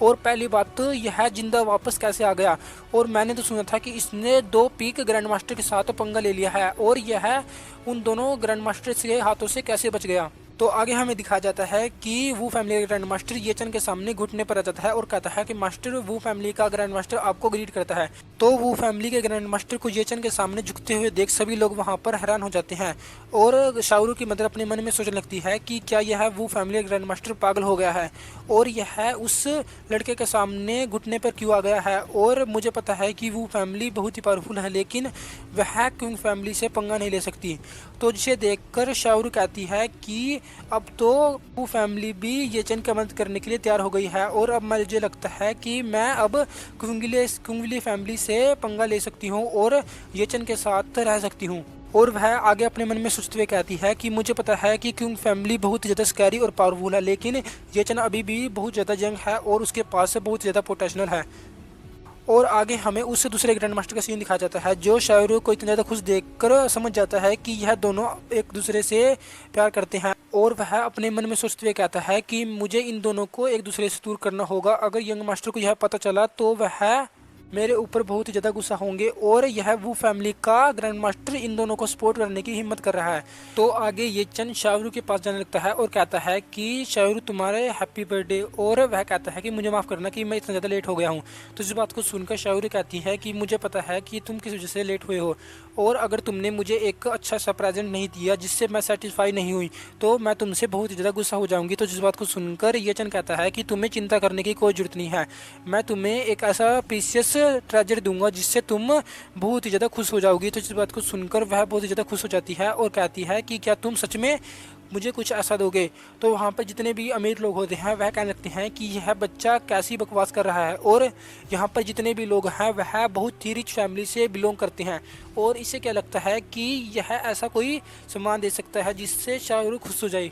और पहली बात तो यह जिंदा वापस कैसे आ गया, और मैंने तो सुना था कि इसने 2 पीक ग्रैंड मास्टर के साथ पंगा ले लिया है और यह उन दोनों ग्रैंड मास्टर के हाथों से कैसे बच गया। तो आगे हमें दिखाया जाता है कि वो फैमिली का ग्रैंड मास्टर ये चैन के सामने घुटने पर आ जाता है और कहता है कि मास्टर वो फैमिली का ग्रैंड मास्टर आपको ग्रीट करता है। तो वो फैमिली के ग्रैंड मास्टर को ये चैन के सामने झुकते हुए देख सभी लोग वहां पर हैरान हो जाते हैं और शाहरुख की मदर अपने मन में सोचने लगती है कि क्या यह वो फैमिली का ग्रैंड मास्टर पागल हो गया है और यह उस लड़के के सामने घुटने पर क्यों आ गया है। और मुझे पता है कि वो फैमिली बहुत ही पावरफुल है, लेकिन वह क्विंग फैमिली से पंगा नहीं ले सकती। तो जिसे देखकर शाहरुख कहती है कि अब तो वो फैमिली भी ये चन की मदद करने के लिए तैयार हो गई है और अब मुझे लगता है कि मैं अब कुंगली फैमिली से पंगा ले सकती हूँ और ये चन के साथ रह सकती हूँ। और वह आगे अपने मन में सोचते हुए कहती है कि मुझे पता है कि क्यों फैमिली बहुत ज़्यादा स्कैरी और पावरफुल है, लेकिन ये चन अभी भी बहुत ज़्यादा यंग है और उसके पास बहुत ज़्यादा पोटेंशियल है। और आगे हमें उस दूसरे ग्रैंड मास्टर का सीन दिखाया जाता है जो शाहरुख को इतना ज़्यादा खुश देखकर समझ जाता है कि यह दोनों एक दूसरे से प्यार करते हैं। और वह अपने मन में सोचते हुए कहता है कि मुझे इन दोनों को एक दूसरे से दूर करना होगा। अगर यंग मास्टर को यह पता चला तो वह मेरे ऊपर बहुत ही ज़्यादा गुस्सा होंगे और यह वो फैमिली का ग्रैंड मास्टर इन दोनों को सपोर्ट करने की हिम्मत कर रहा है। तो आगे ये चंद शाहरुख के पास जाने लगता है और कहता है कि शाहरुख तुम्हारे हैप्पी बर्थडे। और वह कहता है कि मुझे माफ़ करना कि मैं इतना ज़्यादा लेट हो गया हूँ। तो इस बात को सुनकर शाहरुख कहती है कि मुझे पता है कि तुम किस वजह से लेट हुए हो और अगर तुमने मुझे एक अच्छा सा प्रेजेंट नहीं दिया जिससे मैं सेटिस्फाई नहीं हुई तो मैं तुमसे बहुत ज़्यादा गुस्सा हो जाऊंगी। तो जिस बात को सुनकर ये चंद कहता है कि तुम्हें चिंता करने की कोई ज़रूरत नहीं है, मैं तुम्हें एक ऐसा प्रीशियस ट्रेजर दूंगा जिससे तुम बहुत ही ज़्यादा खुश हो जाओगी। तो इस बात को सुनकर वह बहुत ही ज़्यादा खुश हो जाती है और कहती है कि क्या तुम सच में मुझे कुछ ऐसा दोगे। तो वहाँ पर जितने भी अमीर लोग होते हैं वह कहने लगते हैं कि यह बच्चा कैसी बकवास कर रहा है। और यहाँ पर जितने भी लोग हैं वह बहुत ही रिच फैमिली से बिलोंग करते हैं और इसे क्या लगता है कि यह ऐसा कोई सामान दे सकता है जिससे शाहरुख खुश हो जाए।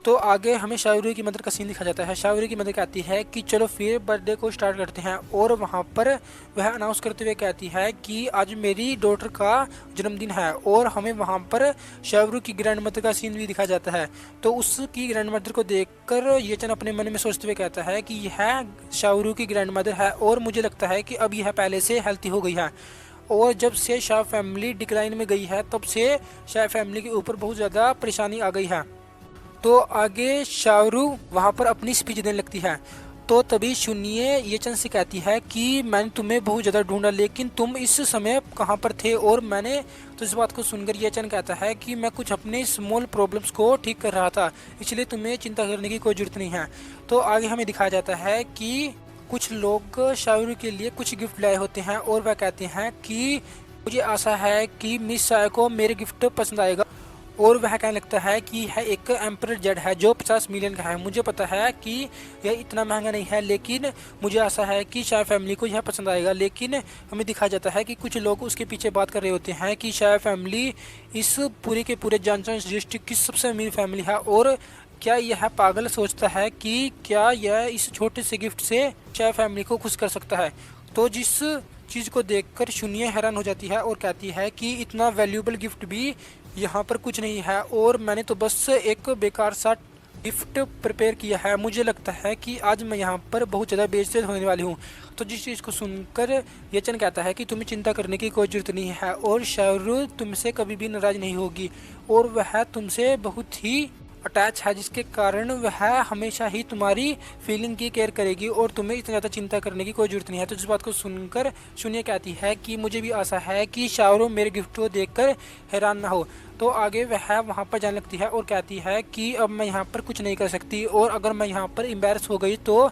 तो आगे हमें शाहरुख की मदर का सीन दिखा जाता है। शाहरुख की मदर कहती है कि चलो फिर बर्थडे को स्टार्ट करते हैं और वहाँ पर वह अनाउंस करते हुए कहती है कि आज मेरी डॉटर का जन्मदिन है। और हमें वहाँ पर शाहरुख की ग्रैंड मदर का सीन भी दिखा जाता है। तो उसकी ग्रैंड मदर को देखकर ये चन अपने मन में सोचते हुए कहता है कि यह शाहरुख की ग्रैंड मदर है और मुझे लगता है कि अब यह पहले से हेल्थी हो गई है। और जब से शाह फैमिली डिक्लाइन में गई है तब से शाह फैमिली के ऊपर बहुत ज़्यादा परेशानी आ गई है। तो आगे शाहरुख वहाँ पर अपनी स्पीच देने लगती है। तो तभी सुनिए ये चंद से कहती है कि मैंने तुम्हें बहुत ज़्यादा ढूंढा लेकिन तुम इस समय कहाँ पर थे और मैंने। तो इस बात को सुनकर ये चंद कहता है कि मैं कुछ अपने स्मॉल प्रॉब्लम्स को ठीक कर रहा था, इसलिए तुम्हें चिंता करने की कोई ज़रूरत नहीं है। तो आगे हमें दिखाया जाता है कि कुछ लोग शाहरुख के लिए कुछ गिफ्ट लाए होते हैं और वह कहते हैं कि मुझे आशा है कि मिस शाह को मेरे गिफ्ट पसंद आएगा। और वह कहने लगता है कि यह एक एम्पर जेट है जो 50 मिलियन का है। मुझे पता है कि यह इतना महंगा नहीं है लेकिन मुझे आशा है कि शाह फैमिली को यह पसंद आएगा। लेकिन हमें दिखाया जाता है कि कुछ लोग उसके पीछे बात कर रहे होते हैं कि शाह फैमिली इस पूरे के पूरे जानचंद डिस्ट्रिक्ट की सबसे अमीर फैमिली है और क्या यह पागल सोचता है कि क्या यह इस छोटे से गिफ्ट से शाह फैमिली को खुश कर सकता है। तो जिस चीज़ को देखकर सुनिए हैरान हो जाती है और कहती है कि इतना वैल्यूएबल गिफ्ट भी यहाँ पर कुछ नहीं है और मैंने तो बस एक बेकार सा गिफ्ट प्रिपेयर किया है। मुझे लगता है कि आज मैं यहाँ पर बहुत ज़्यादा बेइज्जत होने वाली हूँ। तो जिस चीज़ को सुनकर ये चंद कहता है कि तुम्हें चिंता करने की कोई ज़रूरत नहीं है और शाहरुख तुमसे कभी भी नाराज़ नहीं होगी और वह तुमसे बहुत ही अटैच है जिसके कारण वह हमेशा ही तुम्हारी फीलिंग की केयर करेगी और तुम्हें इतना ज़्यादा चिंता करने की कोई ज़रूरत नहीं है। तो इस बात को सुनकर सुनिए कहती है कि मुझे भी आशा है कि शाहरुख मेरे गिफ्ट को देखकर हैरान ना हो। तो आगे वह वहाँ पर जाने लगती है और कहती है कि अब मैं यहाँ पर कुछ नहीं कर सकती और अगर मैं यहाँ पर एम्बैरस हो गई तो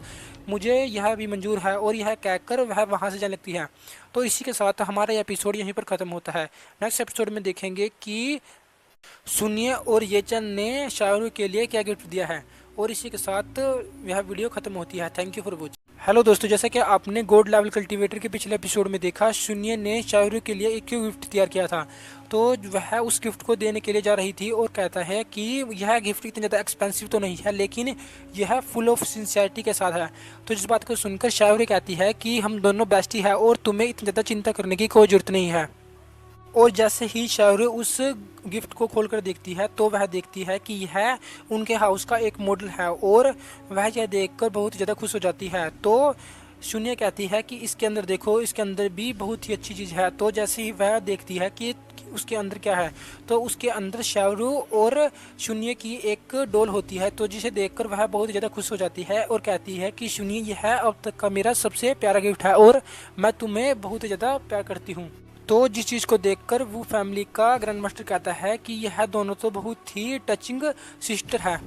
मुझे यह भी मंजूर है। और यह कहकर वह वहाँ से जाने लगती है। तो इसी के साथ हमारा यह एपिसोड यहीं पर ख़त्म होता है। नेक्स्ट एपिसोड में देखेंगे कि सुनिए और ये चंद ने शाहरुख के लिए क्या गिफ्ट दिया है। और इसी के साथ यह वीडियो खत्म होती है। Thank you for watching. Hello दोस्तों, जैसा कि आपने गोल्ड लेवल कल्टीवेटर के पिछले एपिसोड में देखा, शून्य ने शाहरुख के लिए एक गिफ्ट तैयार किया था। तो वह उस गिफ्ट को देने के लिए जा रही थी और कहता है कि यह गिफ्ट इतना ज़्यादा एक्सपेंसिव तो नहीं है लेकिन यह फुल ऑफ सिंसियरिटी के साथ है। तो इस बात को सुनकर शाहरुख कहती है कि हम दोनों बेस्टी है और तुम्हें इतना ज़्यादा चिंता करने की कोई ज़रूरत नहीं है। और जैसे ही शाहरुख उस गिफ्ट को खोलकर देखती है तो वह देखती है कि यह उनके हाउस का एक मॉडल है और वह यह देखकर बहुत ज़्यादा खुश हो जाती है। तो शून्य कहती है कि इसके अंदर देखो, इसके अंदर भी बहुत ही अच्छी चीज़ है। तो जैसे ही वह देखती है कि उसके अंदर क्या है तो उसके अंदर शाहरुख और शून्य की एक डॉल होती है। तो जिसे देखकर वह बहुत ज़्यादा खुश हो जाती है और कहती है कि शून्य, यह अब तक का मेरा सबसे प्यारा गिफ्ट है और मैं तुम्हें बहुत ज़्यादा प्यार करती हूँ। तो जिस चीज़ को देखकर वो फैमिली का ग्रैंड मास्टर कहता है कि यह दोनों तो बहुत ही टचिंग सिस्टर है।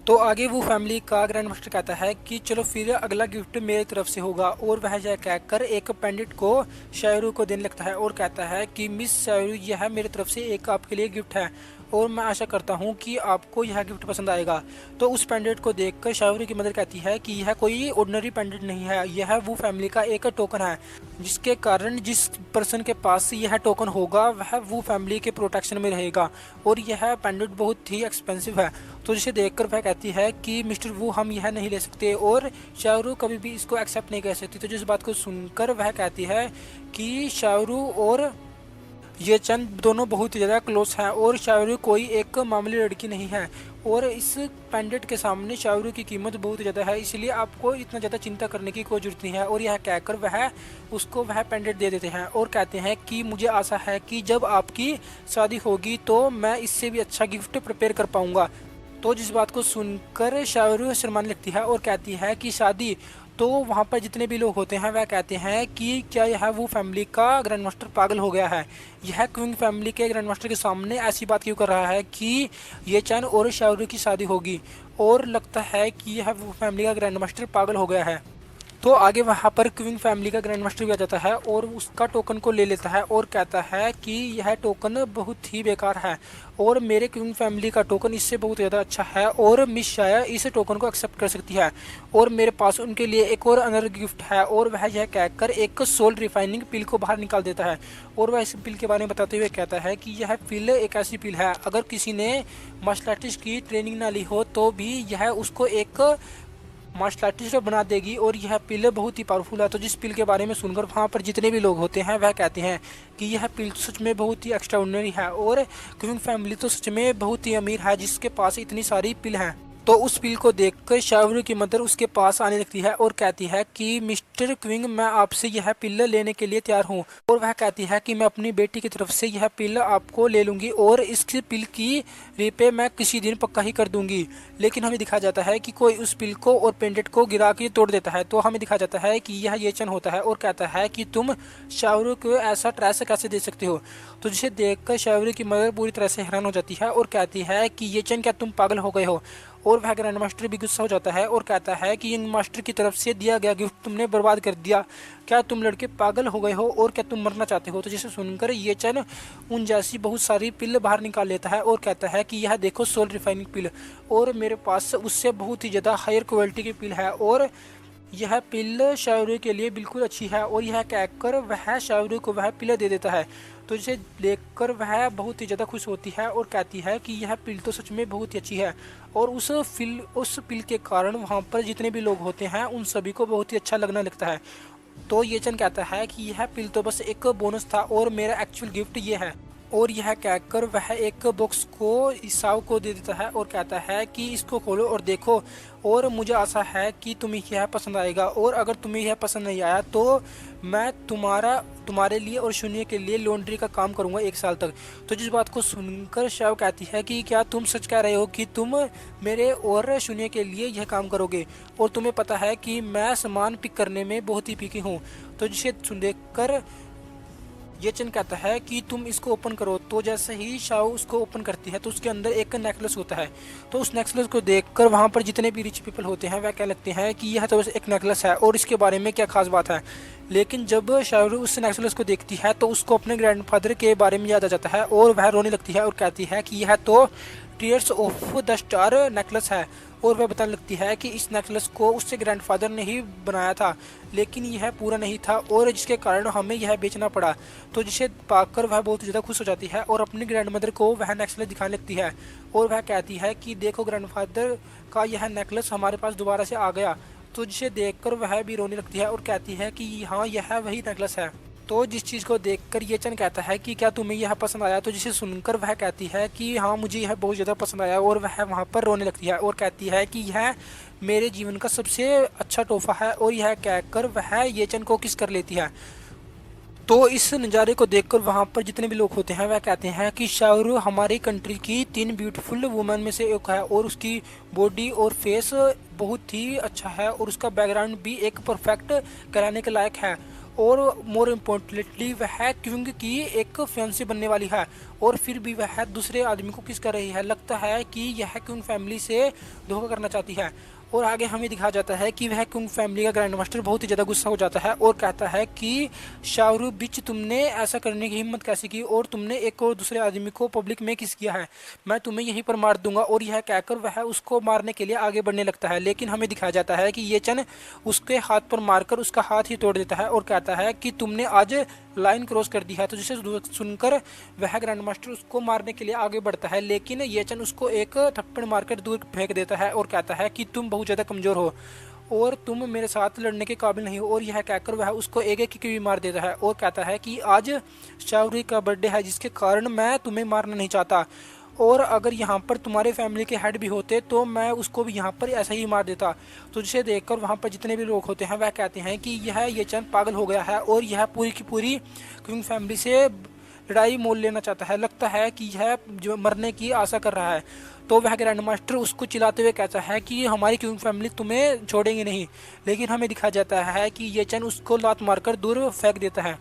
तो आगे वो फैमिली का ग्रैंड मास्टर कहता है कि चलो फिर अगला गिफ्ट मेरी तरफ से होगा। और वह यह कहकर एक पेंडेंट को शाहरुख को देने लगता है और कहता है कि मिस शाहरुख, यह मेरी तरफ से एक आपके लिए गिफ्ट है और मैं आशा करता हूँ कि आपको यह गिफ्ट पसंद आएगा। तो उस पेंडेंट को देखकर शाहरुख की मदर कहती है कि यह कोई ऑर्डिनरी पेंडेंट नहीं है, यह वो फैमिली का एक टोकन है, जिसके कारण जिस पर्सन के पास यह टोकन होगा वह वो फैमिली के प्रोटेक्शन में रहेगा, और यह पेंडेंट बहुत ही एक्सपेंसिव है। तो जिसे देखकर वह कहती है कि मिस्टर वू, हम यह नहीं ले सकते, और शाहरुख कभी भी इसको एक्सेप्ट नहीं कर सकती। तो जिस बात को सुनकर वह कहती है कि शाहरुख और ये चंद दोनों बहुत ज़्यादा क्लोज हैं, और शाहरुख कोई एक मामूली लड़की नहीं है, और इस पेंडेंट के सामने शाहरुख की कीमत बहुत ज़्यादा है, इसलिए आपको इतना ज़्यादा चिंता करने की कोई ज़रूरत नहीं है। और यह कहकर वह उसको वह पेंडेंट दे देते हैं और कहते हैं कि मुझे आशा है कि जब आपकी शादी होगी तो मैं इससे भी अच्छा गिफ्ट प्रिपेयर कर पाऊँगा। तो जिस बात को सुनकर शाहरुख शर्माने लगती है और कहती है कि शादी, तो वहाँ पर जितने भी लोग होते हैं वह कहते हैं कि क्या यह वो फैमिली का ग्रैंड मास्टर पागल हो गया है, यह क्विंग फैमिली के ग्रैंड मास्टर के सामने ऐसी बात क्यों कर रहा है कि ये चैन और शाहरुख की शादी होगी, और लगता है कि यह वो फैमिली का ग्रैंड मास्टर पागल हो गया है। तो आगे वहाँ पर क्विंग फैमिली का ग्रैंड मास्टर भी आ जाता है और उसका टोकन को ले लेता है और कहता है कि यह टोकन बहुत ही बेकार है, और मेरे क्विंग फैमिली का टोकन इससे बहुत ज़्यादा अच्छा है, और मिस शाया इस टोकन को एक्सेप्ट कर सकती है, और मेरे पास उनके लिए एक और अनदर गिफ्ट है। और वह यह कहकर एक सोल रिफाइनिंग पिल को बाहर निकाल देता है, और वह इस पिल के बारे में बताते हुए कहता है कि यह पिल एक ऐसी पिल है, अगर किसी ने मार्शल आर्टिस्ट की ट्रेनिंग ना ली हो तो भी यह उसको एक मार्शल आर्टिस्ट बना देगी, और यह पिल बहुत ही पावरफुल है। तो जिस पिल के बारे में सुनकर वहाँ पर जितने भी लोग होते हैं वह कहते हैं कि यह पिल सच में बहुत ही एक्स्ट्राऑर्डिनरी है, और क्विंग फैमिली तो सच में बहुत ही अमीर है जिसके पास इतनी सारी पिल हैं। तो उस पिल को देखकर शाहरुख की मदर उसके पास आने लगती है और कहती है कि मिस्टर क्विंग, मैं आपसे यह पिल लेने के लिए तैयार हूँ। और वह कहती है कि मैं अपनी बेटी की तरफ से यह पिल आपको ले लूँगी, और इस पिल की रीपे मैं किसी दिन पक्का ही कर दूंगी। लेकिन हमें दिखा जाता है कि कोई उस पिल को और पेंडेंट को गिरा के तोड़ देता है। तो हमें दिखा जाता है कि यह ये चन होता है और कहता है कि तुम शाहरुख को ऐसा ट्रैस कैसे दे सकते हो। तो जिसे देखकर शाहरुख की मदर पूरी तरह से हैरान हो जाती है और कहती है कि ये चन, क्या तुम पागल हो गए हो। और वह ग्रैंड मास्टर भी गुस्सा हो जाता है और कहता है कि यंग मास्टर की तरफ से दिया गया गिफ्ट तुमने बर्बाद कर दिया, क्या तुम लड़के पागल हो गए हो और क्या तुम मरना चाहते हो। तो जिसे सुनकर ये चन उन जैसी बहुत सारी पिल बाहर निकाल लेता है और कहता है कि यह देखो सोल रिफाइनिंग पिल, और मेरे पास उससे बहुत ही ज़्यादा हायर क्वालिटी की पिल है, और यह पिल शाहरुख के लिए बिल्कुल अच्छी है। और यह कहकर वह शाहरुख को वह पिल दे देता है। तो इसे देखकर वह बहुत ही ज़्यादा खुश होती है और कहती है कि यह पिल तो सच में बहुत ही अच्छी है, और उस पिल के कारण वहाँ पर जितने भी लोग होते हैं उन सभी को बहुत ही अच्छा लगने लगता है। तो ये चन कहता है कि यह पिल तो बस एक बोनस था और मेरा एक्चुअल गिफ्ट ये है। और यह कहकर वह एक बॉक्स को ईसाव को दे देता है और कहता है कि इसको खोलो और देखो, और मुझे आशा है कि तुम्हें यह पसंद आएगा, और अगर तुम्हें यह पसंद नहीं आया तो मैं तुम्हारे लिए और शून्य के लिए लॉन्ड्री का काम करूंगा 1 साल तक। तो जिस बात को सुनकर शाव कहती है कि क्या तुम सच कह रहे हो कि तुम मेरे और शून्य के लिए यह काम करोगे, और तुम्हें पता है कि मैं सामान पिक करने में बहुत ही पीकी हूँ। तो जिसे सुन देखकर ये चन कहता है कि तुम इसको ओपन करो। तो जैसे ही शाओ उसको ओपन करती है तो उसके अंदर एक नेकलेस होता है। तो उस नेकलेस को देखकर वहाँ पर जितने भी रिच पीपल होते हैं वह कह लगते हैं कि यह तो बस एक नेकलेस है और इसके बारे में क्या खास बात है। लेकिन जब शाहरुख उस नेकलेस को देखती है तो उसको अपने ग्रैंडफादर के बारे में याद आ जाता है और वह रोने लगती है और कहती है कि यह तो tears of the star necklace है। और वह बताने लगती है कि इस नेकलेस को उससे ग्रैंडफादर ने ही बनाया था, लेकिन यह पूरा नहीं था और जिसके कारण हमें यह बेचना पड़ा। तो जिसे पाकर वह बहुत ज़्यादा खुश हो जाती है और अपनी ग्रैंडमदर को वह नेकलेस दिखाने लगती है और वह कहती है कि देखो ग्रैंडफादर का यह नेकलेस हमारे पास दोबारा से आ गया। तो जिसे देखकर वह भी रोने लगती है और कहती है कि हाँ, यह वही नेकलेस है। तो जिस चीज़ को देखकर ये चन कहता है कि क्या तुम्हें यह पसंद आया। तो जिसे सुनकर वह कहती है कि हाँ, मुझे यह बहुत ज़्यादा पसंद आया, और वह वहाँ पर रोने लगती है और कहती है कि यह मेरे जीवन का सबसे अच्छा तोहफा है। और यह कहकर वह ये चन को किस कर लेती है। तो इस नज़ारे को देखकर वहाँ पर जितने भी लोग होते हैं वह कहते हैं कि शाहरुख हमारी कंट्री की 3 ब्यूटीफुल वुमेन में से एक है, और उसकी बॉडी और फेस बहुत ही अच्छा है, और उसका बैकग्राउंड भी एक परफेक्ट कराने के लायक है, और मोर इम्पोर्टेंटली वह क्विंग की एक फियांसी बनने वाली है, और फिर भी वह दूसरे आदमी को किस कर रही है। लगता है कि यह क्विंग फैमिली से धोखा करना चाहती है। और आगे हमें दिखाया जाता है कि वह कुंग फैमिली का ग्रैंड मास्टर बहुत ही ज़्यादा गुस्सा हो जाता है और कहता है कि शाहरुख बिच तुमने ऐसा करने की हिम्मत कैसे की और तुमने एक और दूसरे आदमी को पब्लिक में किस किया है, मैं तुम्हें यहीं पर मार दूंगा। और यह कहकर वह उसको मारने के लिए आगे बढ़ने लगता है, लेकिन हमें दिखाया जाता है कि ये चन उसके हाथ पर मारकर उसका हाथ ही तोड़ देता है और कहता है कि तुमने आज लाइन क्रॉस कर दी है। तो जिसे सुनकर वह ग्रैंड मास्टर उसको मारने के लिए आगे बढ़ता है, लेकिन ये चन उसको एक थप्पड़ मारकर दूर फेंक देता है और कहता है कि तुम बहुत ज़्यादा कमज़ोर हो और तुम मेरे साथ लड़ने के काबिल नहीं हो। और यह कहकर वह उसको एक एक किक भी मार देता है और कहता है कि आज शाहरुख का बर्थडे है, जिसके कारण मैं तुम्हें मारना नहीं चाहता, और अगर यहाँ पर तुम्हारे फैमिली के हेड भी होते तो मैं उसको भी यहाँ पर ऐसा ही मार देता। तो जिसे देखकर वहाँ पर जितने भी लोग होते हैं वह कहते हैं कि ये चंद पागल हो गया है और यह पूरी की पूरी क्वीन फैमिली से लड़ाई मोल लेना चाहता है, लगता है कि यह जो मरने की आशा कर रहा है। तो वह ग्रैंड मास्टर उसको चिल्लाते हुए कहता है कि हमारी क्वीन फैमिली तुम्हें छोड़ेंगे नहीं, लेकिन हमें दिखाया जाता है कि ये चन उसको लात मारकर दूर फेंक देता है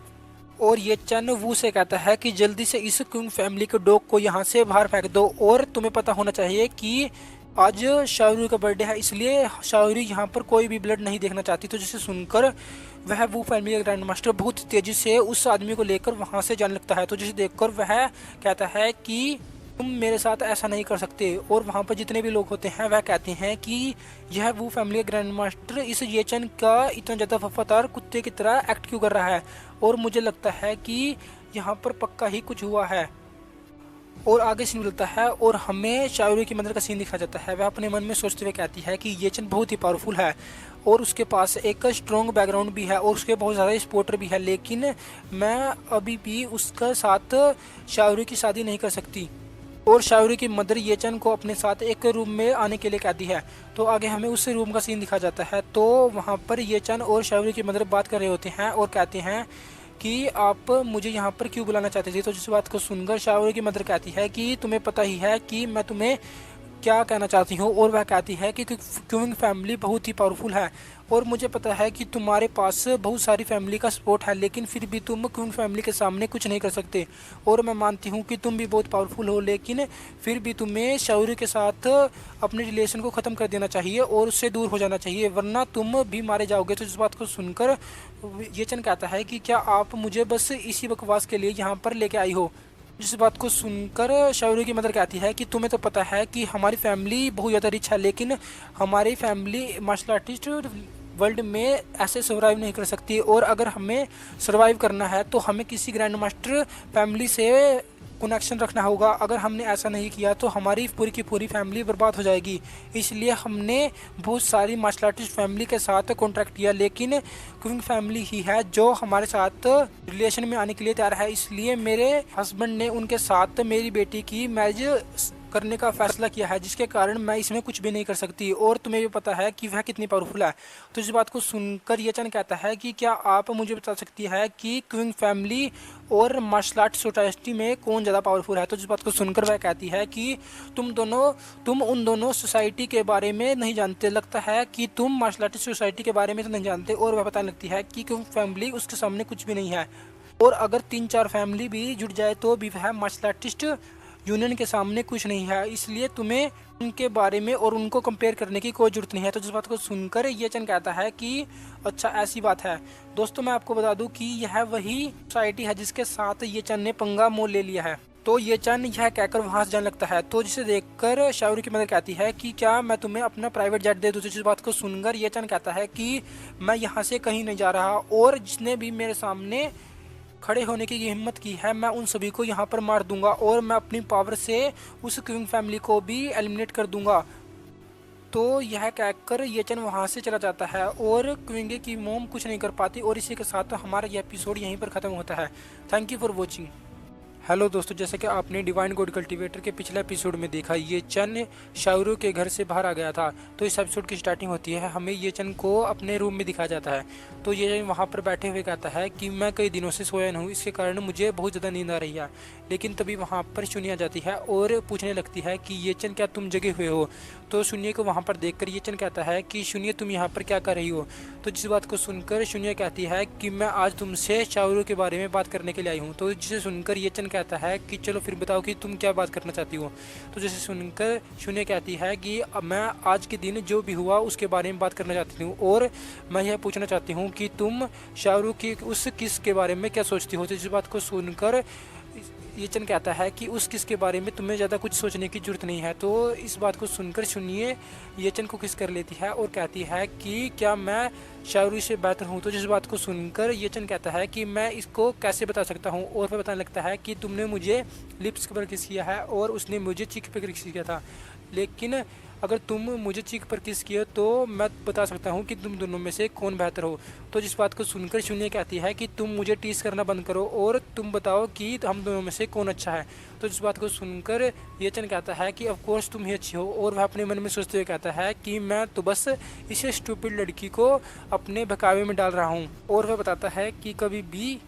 और ये चन वू से कहता है कि जल्दी से इस क्वीन फैमिली के डॉग को यहाँ से बाहर फेंक दो। और तुम्हें पता होना चाहिए कि आज शाहरुख का बर्थडे है, इसलिए शाहरुख यहाँ पर कोई भी ब्लड नहीं देखना चाहती। तो जिसे सुनकर वह वो फैमिली का ग्रैंड मास्टर बहुत तेजी से उस आदमी को लेकर वहाँ से जाने लगता है। तो जिसे देखकर वह कहता है कि तुम मेरे साथ ऐसा नहीं कर सकते। और वहाँ पर जितने भी लोग होते हैं वह कहते हैं कि यह वो फैमिली ग्रैंड मास्टर इस येचन का इतना ज़्यादा वफादार कुत्ते की तरह एक्ट क्यों कर रहा है, और मुझे लगता है कि यहाँ पर पक्का ही कुछ हुआ है। और आगे सीन मिलता है और हमें शाहरुख की मदर का सीन दिखाया जाता है। वह अपने मन में सोचते हुए कहती है कि येचन बहुत ही पावरफुल है और उसके पास एक स्ट्रॉन्ग बैकग्राउंड भी है और उसके बहुत ज़्यादा सपोर्टर भी है, लेकिन मैं अभी भी उसका साथ शाहरुख की शादी नहीं कर सकती। और शाहरुख की मदर येचन को अपने साथ एक रूम में आने के लिए कहती है। तो आगे हमें उस रूम का सीन दिखाया जाता है। तो वहाँ पर येचन और शाहरुख की मदर बात कर रहे होते हैं और कहते हैं कि आप मुझे यहाँ पर क्यों बुलाना चाहते थे। तो जिस बात को सुनकर शाहरुख की मदर कहती है कि तुम्हें पता ही है कि मैं तुम्हें क्या कहना चाहती हूँ। और वह कहती है कि क्वीन फैमिली बहुत ही पावरफुल है और मुझे पता है कि तुम्हारे पास बहुत सारी फैमिली का सपोर्ट है, लेकिन फिर भी तुम क्वीन फैमिली के सामने कुछ नहीं कर सकते। और मैं मानती हूँ कि तुम भी बहुत पावरफुल हो, लेकिन फिर भी तुम्हें शाहरुख के साथ अपने रिलेशन को ख़त्म कर देना चाहिए और उससे दूर हो जाना चाहिए, वरना तुम भी मारे जाओगे। तो इस बात को सुनकर येचन कहता है कि क्या आप मुझे बस इसी बकवास के लिए यहाँ पर लेके आई हो। जिस बात को सुनकर शाहरुख की मदर कहती है कि तुम्हें तो पता है कि हमारी फैमिली बहुत ज़्यादा रिच है, लेकिन हमारी फैमिली मार्शल आर्टिस्ट वर्ल्ड में ऐसे सर्वाइव नहीं कर सकती, और अगर हमें सर्वाइव करना है तो हमें किसी ग्रैंड मास्टर फैमिली से कनेक्शन रखना होगा। अगर हमने ऐसा नहीं किया तो हमारी पूरी की पूरी फैमिली बर्बाद हो जाएगी। इसलिए हमने बहुत सारी मार्शल आर्टिस्ट फैमिली के साथ कॉन्ट्रैक्ट किया, लेकिन क्वीन फैमिली ही है जो हमारे साथ रिलेशन में आने के लिए तैयार है। इसलिए मेरे हस्बैंड ने उनके साथ मेरी बेटी की मैरिज करने का फैसला किया है, जिसके कारण मैं इसमें कुछ भी नहीं कर सकती। और तुम्हें भी पता है कि वह कितनी पावरफुल है। तो इस बात को सुनकर येचन कहता है कि क्या आप मुझे बता सकती है कि क्वीन फैमिली और मार्शल आर्ट सोसाइटी में कौन ज़्यादा पावरफुल है। तो इस बात को सुनकर वह कहती है कि तुम उन दोनों सोसाइटी के बारे में नहीं जानते, लगता है कि तुम मार्शल आर्टिस्ट सोसाइटी के बारे में तो नहीं जानते। और वह बताने लगती है कि क्वीन फैमिली उसके सामने कुछ भी नहीं है, और अगर 3-4 फैमिली भी जुड़ जाए तो भी वह मार्शल आर्टिस्ट यूनियन के सामने कुछ नहीं है। इसलिए तुम्हें उनके बारे में और उनको कंपेयर करने की कोई जरूरत नहीं है। तो जिस बात को सुनकर येचन कहता है कि अच्छा ऐसी बात है। दोस्तों मैं आपको बता दूं कि यह वही सोसाइटी है जिसके साथ येचन ने पंगा मोल ले लिया है। तो येचन यह कहकर वहां से जाने लगता है। तो जिसे देखकर शाहरुख की मदर कहती है कि क्या मैं तुम्हें अपना प्राइवेट जेट दे दूं। तो जिस बात को सुनकर येचन कहता है कि मैं यहाँ से कहीं नहीं जा रहा, और जिसने भी मेरे सामने खड़े होने की हिम्मत की है मैं उन सभी को यहाँ पर मार दूंगा, और मैं अपनी पावर से उस क्वीन फैमिली को भी एलिमिनेट कर दूंगा। तो यह कहकर येचन वहाँ से चला जाता है और क्वीन की मोम कुछ नहीं कर पाती। और इसी के साथ हमारा यह एपिसोड यहीं पर ख़त्म होता है। Thank you for watching. Hello दोस्तों, जैसे कि आपने डिवाइन गॉड कल्टीवेटर के पिछले एपिसोड में देखा, ये चन शाहरुख के घर से बाहर आ गया था। तो इस एपिसोड की स्टार्टिंग होती है, हमें ये चन को अपने रूम में दिखाया जाता है। तो ये वहाँ पर बैठे हुए कहता है कि मैं कई दिनों से सोया नहीं हूँ, इसके कारण मुझे बहुत ज़्यादा नींद आ रही है। लेकिन तभी वहाँ पर चुनी आ जाती है और पूछने लगती है कि ये चन क्या तुम जगे हुए हो। तो शून्य को वहाँ पर देखकर येचन कहता है कि शून्य तुम यहाँ पर क्या कर रही हो। तो जिस बात को सुनकर शून्य कहती है कि मैं आज तुमसे शाहरुख के बारे में बात करने के लिए आई हूँ। तो जिसे सुनकर येचन कहता है कि चलो फिर बताओ कि तुम क्या बात करना चाहती हो। तो जिसे सुनकर शून्य कहती है कि मैं आज के दिन जो भी हुआ उसके बारे में बात करना चाहती हूँ और मैं यह पूछना चाहती हूँ कि तुम शाहरुख की उस किस के बारे में क्या सोचती हो। तो जिस बात को सुनकर येचन कहता है कि उस किस के बारे में तुम्हें ज़्यादा कुछ सोचने की जरूरत नहीं है। तो इस बात को सुनकर शून्य येचन को किस कर लेती है और कहती है कि क्या मैं शाहरुख से बेहतर हूँ। तो जिस बात को सुनकर येचन कहता है कि मैं इसको कैसे बता सकता हूँ और फिर बताने लगता है कि तुमने मुझे लिप्स पर किस किया है और उसने मुझे चीख पर किस किया था, लेकिन अगर तुम मुझे चीख पर किस किए तो मैं बता सकता हूँ कि तुम दोनों में से कौन बेहतर हो। तो जिस बात को सुनकर शून्य कहती है कि तुम मुझे टीस करना बंद करो और तुम बताओ कि हम दोनों में से कौन अच्छा है। तो जिस बात को सुनकर येचन कहता है कि ऑफ कोर्स तुम ही अच्छी हो और वह अपने मन में सोचते हुए कहता है कि मैं तो बस इस स्टूपिड लड़की को अपने बहकावे में डाल रहा हूँ। और वह बताता है कि कभी भी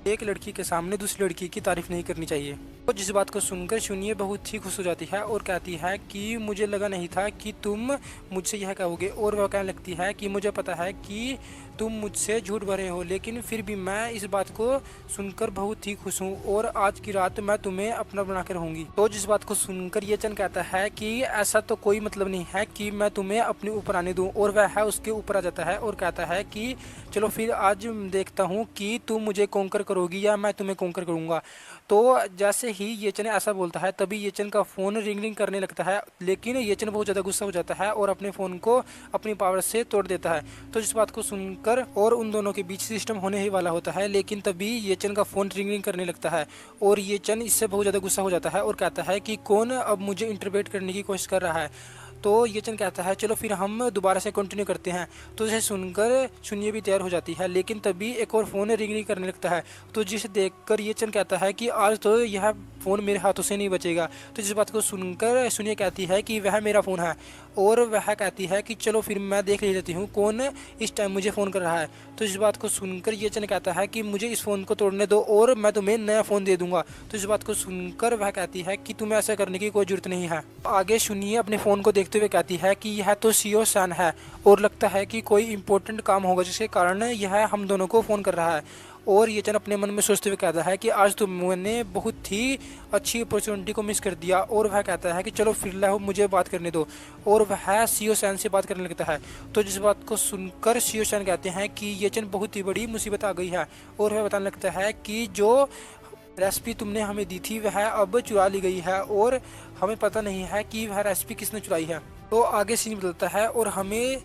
एक लड़की के सामने दूसरी लड़की की तारीफ नहीं करनी चाहिए। तो जिस बात को सुनकर शून्य बहुत ही खुश हो जाती है और कहती है कि मुझे लगा नहीं था कि तुम मुझसे यह कहोगे। और वह कहने लगती है कि मुझे पता है कि तुम मुझसे झूठ भरे हो, लेकिन फिर भी मैं इस बात को सुनकर बहुत ही खुश हूँ और आज की रात मैं तुम्हें अपना बनाकर रहूंगी। तो जिस बात को सुनकर येचन कहता है कि ऐसा तो कोई मतलब नहीं है कि मैं तुम्हें अपने ऊपर आने दूँ। और वह उसके ऊपर आ जाता है और कहता है कि चलो फिर आज देखता हूँ कि तुम मुझे कॉन्कर करोगी या मैं तुम्हें कॉन्कर करूँगा। तो जैसे ही येचन ऐसा बोलता है तभी येचन का फ़ोन रिंग करने लगता है, लेकिन येचन बहुत ज़्यादा गुस्सा हो जाता है और अपने फ़ोन को अपनी पावर से तोड़ देता है। तो इस बात को सुनकर और उन दोनों के बीच सिस्टम होने ही वाला होता है, लेकिन तभी येचन का फ़ोन रिंग करने लगता है और येचन इससे बहुत ज़्यादा गुस्सा हो जाता है और कहता है कि कौन अब मुझे इंटरवेट करने की कोशिश कर रहा है। तो येचन कहता है चलो फिर हम दोबारा से कंटिन्यू करते हैं। तो इसे सुनकर शून्य भी तैयार हो जाती है, लेकिन तभी एक और फ़ोन रिंग करने लगता है। तो जिसे देखकर येचन कहता है कि आज तो यह फ़ोन मेरे हाथों से नहीं बचेगा। तो जिस बात को सुनकर शून्य कहती है कि वह मेरा फ़ोन है और वह कहती है कि चलो फिर मैं देख लेती हूँ कौन इस टाइम मुझे फ़ोन कर रहा है। तो इस बात को सुनकर येचन कहता है कि मुझे इस फ़ोन को तोड़ने दो और मैं तुम्हें नया फ़ोन दे दूंगा। तो इस बात को सुनकर वह कहती है कि तुम्हें ऐसा करने की कोई ज़रूरत नहीं है। आगे शून्य अपने फ़ोन को देखते हुए कहती है कि यह तो सीओ सन है और लगता है कि कोई इम्पोर्टेंट काम होगा जिसके कारण यह हम दोनों को फ़ोन कर रहा है। और येचन अपने मन में सोचते हुए कहता है कि आज तो मैंने बहुत ही अच्छी अपॉर्चुनिटी को मिस कर दिया। और वह कहता है कि चलो फिर लो मुझे बात करने दो और वह सीओ सैन से बात करने लगता है। तो जिस बात को सुनकर सीओ सैन कहते हैं कि येचन बहुत ही बड़ी मुसीबत आ गई है और वह बताने लगता है कि जो रेसिपी तुमने हमें दी थी वह अब चुरा ली गई है और हमें पता नहीं है कि वह रेसिपी किसने चुराई है। तो आगे सीन बदलता है और हमें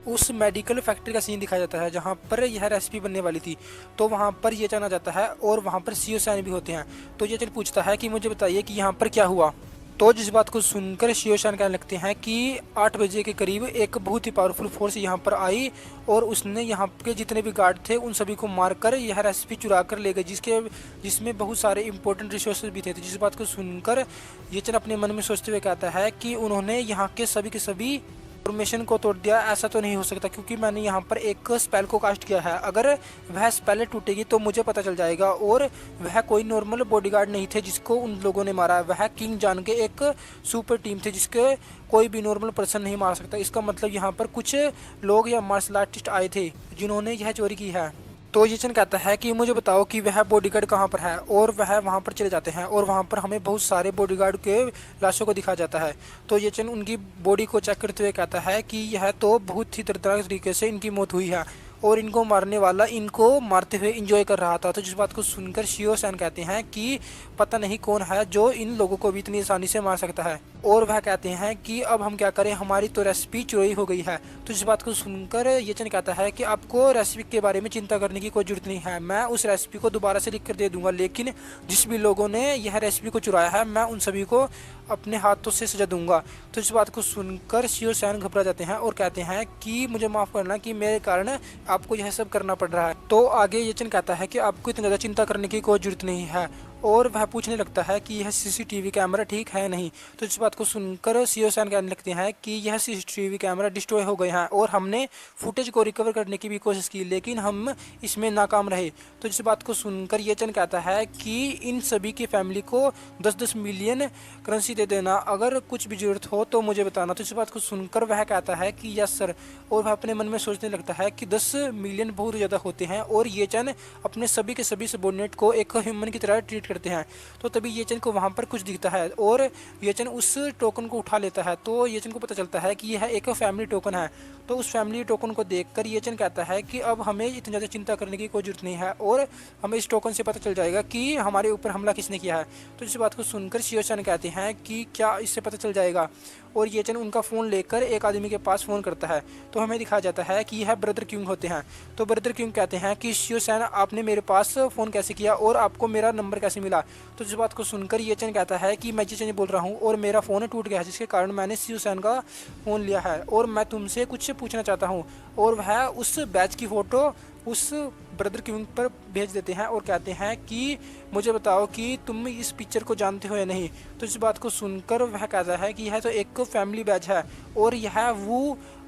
उस मेडिकल फैक्ट्री का सीन दिखाया जाता है जहाँ पर यह रेसिपी बनने वाली थी। तो वहाँ पर येचन आ जाता है और वहाँ पर सीओ सैन भी होते हैं। तो येचन पूछता है कि मुझे बताइए कि यहाँ पर क्या हुआ। तो जिस बात को सुनकर सीओ सैन कहने लगते हैं कि 8 बजे के करीब एक बहुत ही पावरफुल फोर्स यहाँ पर आई और उसने यहाँ के जितने भी गार्ड थे उन सभी को मारकर यह रेसिपी चुरा कर ले गए, जिसमें बहुत सारे इंपॉर्टेंट रिसोर्सेज भी थे। तो जिस बात को सुनकर येचन अपने मन में सोचते हुए कहता है कि उन्होंने यहाँ के सभी फॉर्मेशन को तोड़ दिया। ऐसा तो नहीं हो सकता क्योंकि मैंने यहाँ पर एक स्पेल को कास्ट किया है। अगर वह स्पेल टूटेगी तो मुझे पता चल जाएगा। और वह कोई नॉर्मल बॉडीगार्ड नहीं थे जिसको उन लोगों ने मारा, वह किंग जान के एक सुपर टीम थे जिसके कोई भी नॉर्मल पर्सन नहीं मार सकता। इसका मतलब यहाँ पर कुछ लोग या मार्शल आर्टिस्ट आए थे जिन्होंने यह चोरी की है। तो येचन कहता है कि मुझे बताओ कि वह बॉडीगार्ड कहाँ पर है और वह वहाँ पर चले जाते हैं और वहाँ पर हमें बहुत सारे बॉडीगार्ड के लाशों को दिखाया जाता है। तो येचन उनकी बॉडी को चेक करते हुए कहता है कि यह तो बहुत ही दर्दनाक तरीके से इनकी मौत हुई है और इनको मारने वाला इनको मारते हुए एंजॉय कर रहा था। तो जिस बात को सुनकर सीओ सैन कहते हैं कि पता नहीं कौन है जो इन लोगों को भी इतनी आसानी से मार सकता है। और वह कहते हैं कि अब हम क्या करें, हमारी तो रेसिपी चोरी हो गई है। तो इस बात को सुनकर येचन कहता है कि आपको रेसिपी के बारे में चिंता करने की कोई जरूरत नहीं है, मैं उस रेसिपी को दोबारा से लिख कर दे दूंगा, लेकिन जिस भी लोगों ने यह रेसिपी को चुराया है मैं उन सभी को अपने हाथों से सजा दूंगा। तो इस बात को सुनकर सीओ सैन घबरा जाते हैं और कहते हैं कि मुझे माफ़ करना कि मेरे कारण आपको यह सब करना पड़ रहा है। तो आगे येचन कहता है कि आपको इतनी ज़्यादा चिंता करने की कोई जरूरत नहीं है और वह पूछने लगता है कि यह सीसीटीवी कैमरा ठीक है नहीं। तो इस बात को सुनकर सीओ सन कहने लगते हैं कि यह सीसीटीवी कैमरा डिस्ट्रॉय हो गए हैं और हमने फुटेज को रिकवर करने की भी कोशिश की, लेकिन हम इसमें नाकाम रहे। तो इस बात को सुनकर ये चन कहता है कि इन सभी की फैमिली को 10-10 मिलियन करेंसी दे देना, अगर कुछ भी जरूरत हो तो मुझे बताना। तो इस बात को सुनकर वह कहता है कि यस सर, और वह अपने मन में सोचने लगता है कि 10 मिलियन बहुत ज़्यादा होते हैं और ये चन अपने सभी के सभी सबॉर्डिनेट को एक ह्यूमन की तरह ट्रीट करते हैं। तो तभी ये चन को वहाँ पर कुछ दिखता है और ये चन उस टोकन को उठा लेता है। तो ये चन को पता चलता है कि यह एक फैमिली टोकन है। तो उस फैमिली टोकन को देखकर ये चन कहता है कि अब हमें इतनी ज़्यादा चिंता करने की कोई जरूरत नहीं है और हमें इस टोकन से पता चल जाएगा कि हमारे ऊपर हमला किसने किया है। तो इस बात को सुनकर शियो चन कहते हैं कि क्या इससे पता चल जाएगा, और ये चन उनका फ़ोन लेकर एक आदमी के पास फ़ोन करता है। तो हमें दिखाया जाता है कि यह ब्रदर क्यूंग होते हैं। तो ब्रदर क्यूंग कहते हैं कि शियो सैन, आपने मेरे पास फ़ोन कैसे किया और आपको मेरा नंबर कैसे मिला। तो इस बात को सुनकर ये चन कहता है कि मैं ये चन बोल रहा हूँ और मेरा फ़ोन टूट गया है, जिसके कारण मैंने शियो सैन का फ़ोन लिया है और मैं तुमसे कुछ पूछना चाहता हूँ। और वह उस बैच की फ़ोटो उस ब्रदर क्यूंग पर भेज देते हैं और कहते हैं कि मुझे बताओ कि तुम इस पिक्चर को जानते हो या नहीं। तो इस बात को सुनकर वह कहता है कि यह तो एक फैमिली बैच है और यह वू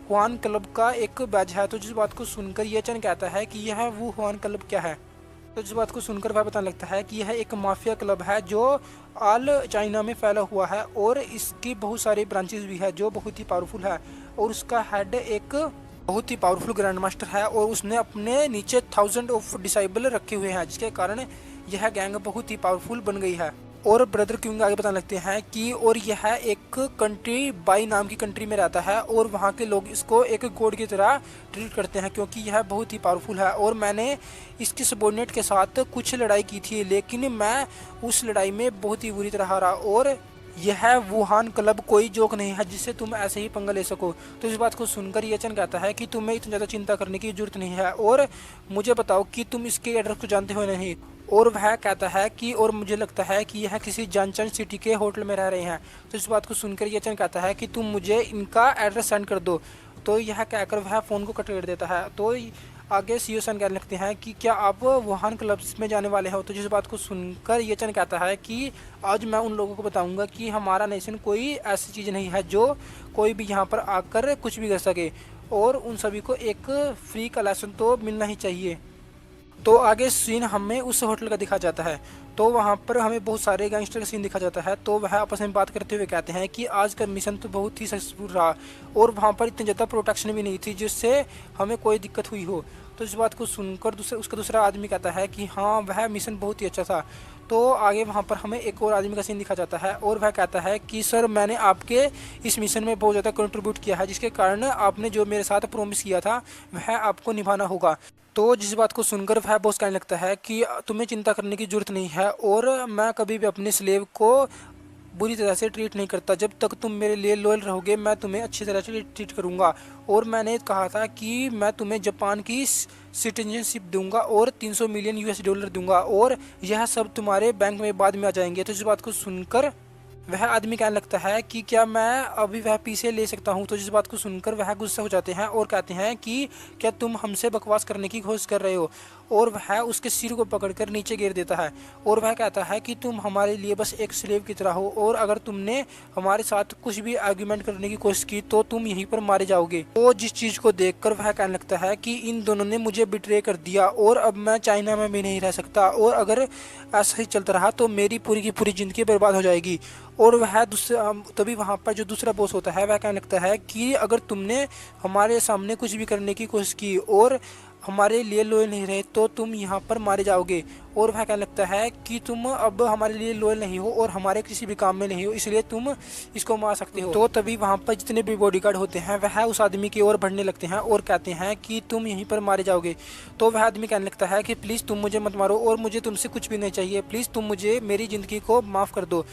हुआन क्लब का एक बैच है। तो जिस बात को सुनकर ये चन कहता है कि यह वू हुआन क्लब क्या है। तो इस बात को सुनकर वह बताने लगता है कि यह एक माफिया क्लब है जो ऑल चाइना में फैला हुआ है और इसकी बहुत सारी ब्रांचेस भी है जो बहुत ही पावरफुल है, और उसका हेड एक बहुत ही पावरफुल ग्रैंड मास्टर है और उसने अपने नीचे 1000 ऑफ डिसाइबल रखे हुए हैं, जिसके कारण यह गैंग बहुत ही पावरफुल बन गई है। और ब्रदर क्यूंग आगे बताने लगते हैं कि और यह एक कंट्री बाई नाम की कंट्री में रहता है और वहाँ के लोग इसको एक गॉड की तरह ट्रीट करते हैं क्योंकि यह बहुत ही पावरफुल है। और मैंने इसके सबॉर्डिनेट के साथ कुछ लड़ाई की थी, लेकिन मैं उस लड़ाई में बहुत ही बुरी तरह हारा और यह वुहान क्लब कोई जोक नहीं है जिससे तुम ऐसे ही पंगा ले सको। तो इस बात को सुनकर ये चन कहता है कि तुम्हें इतनी ज़्यादा चिंता करने की जरूरत नहीं है और मुझे बताओ कि तुम इसके एड्रेस को जानते हो नहीं। और वह कहता है कि और मुझे लगता है कि यह किसी जानचन सिटी के होटल में रह रहे हैं। तो इस बात को सुनकर ये चन कहता है कि तुम मुझे इनका एड्रेस सेंड कर दो। तो यह कहकर वह फ़ोन को कट कर देता है। तो आगे सीओ सन कहने लगते हैं कि क्या आप वुहान क्लब्स में जाने वाले हो। तो जिस बात को सुनकर ये चन कहता है कि आज मैं उन लोगों को बताऊंगा कि हमारा नेशन कोई ऐसी चीज़ नहीं है जो कोई भी यहाँ पर आकर कुछ भी कर सके और उन सभी को एक फ्री का लेसन तो मिलना ही चाहिए। तो आगे सीन हमें उस होटल का दिखा जाता है। तो वहाँ पर हमें बहुत सारे गैंगस्टर का सीन दिखा जाता है। तो वह आपस में बात करते हुए कहते हैं कि आज का मिशन तो बहुत ही सक्सेसफुल रहा और वहाँ पर इतनी ज़्यादा प्रोटेक्शन भी नहीं थी जिससे हमें कोई दिक्कत हुई हो। तो इस बात को सुनकर उसका दूसरा आदमी कहता है कि हाँ, वह मिशन बहुत ही अच्छा था। तो आगे वहाँ पर हमें एक और आदमी का सीन दिखा जाता है और वह कहता है कि सर, मैंने आपके इस मिशन में बहुत ज़्यादा कंट्रीब्यूट किया है, जिसके कारण आपने जो मेरे साथ प्रॉमिस किया था वह आपको निभाना होगा। तो जिस बात को सुनकर वह बॉस कहने लगता है कि तुम्हें चिंता करने की ज़रूरत नहीं है और मैं कभी भी अपने स्लेव को बुरी तरह से ट्रीट नहीं करता। जब तक तुम मेरे लिए लॉयल रहोगे मैं तुम्हें अच्छी तरह से ट्रीट करूँगा। और मैंने कहा था कि मैं तुम्हें जापान की सिटीजनशिप दूंगा और 300 मिलियन यूएस डॉलर दूंगा और यह सब तुम्हारे बैंक में बाद में आ जाएंगे। तो इस बात को सुनकर वह आदमी कहने लगता है कि क्या मैं अभी वह पीछे ले सकता हूं। तो जिस बात को सुनकर वह गुस्सा हो जाते हैं और कहते हैं कि क्या तुम हमसे बकवास करने की कोशिश कर रहे हो। और वह उसके सिर को पकड़कर नीचे गिर देता है और वह कहता है कि तुम हमारे लिए बस एक स्लेव की तरह हो और अगर तुमने हमारे साथ कुछ भी आर्ग्यूमेंट करने की कोशिश की तो तुम यहीं पर मारे जाओगे। तो जिस चीज़ को देखकर वह कहने लगता है कि इन दोनों ने मुझे बिट्रे कर दिया और अब मैं चाइना में भी नहीं रह सकता और अगर ऐसा ही चलता रहा तो मेरी पूरी की पूरी ज़िंदगी बर्बाद हो जाएगी। और वह तभी वहाँ पर जो दूसरा बॉस होता है वह कहने लगता है कि अगर तुमने हमारे सामने कुछ भी करने की कोशिश की और हमारे लिए लॉयल नहीं रहे तो तुम यहाँ पर मारे जाओगे। और वह कहने लगता है कि तुम अब हमारे लिए लॉयल नहीं हो और हमारे किसी भी काम में नहीं हो, इसलिए तुम इसको मार सकते हो। तो तभी वहाँ पर जितने भी बॉडीगार्ड होते हैं वह उस आदमी की ओर बढ़ने लगते हैं और कहते हैं कि तुम यहीं पर मारे जाओगे। तो वह आदमी कहने लगता है कि प्लीज़ तुम मुझे मत मारो और मुझे तुमसे कुछ भी नहीं चाहिए, प्लीज़ तुम मुझे मेरी ज़िंदगी को माफ़ कर दो।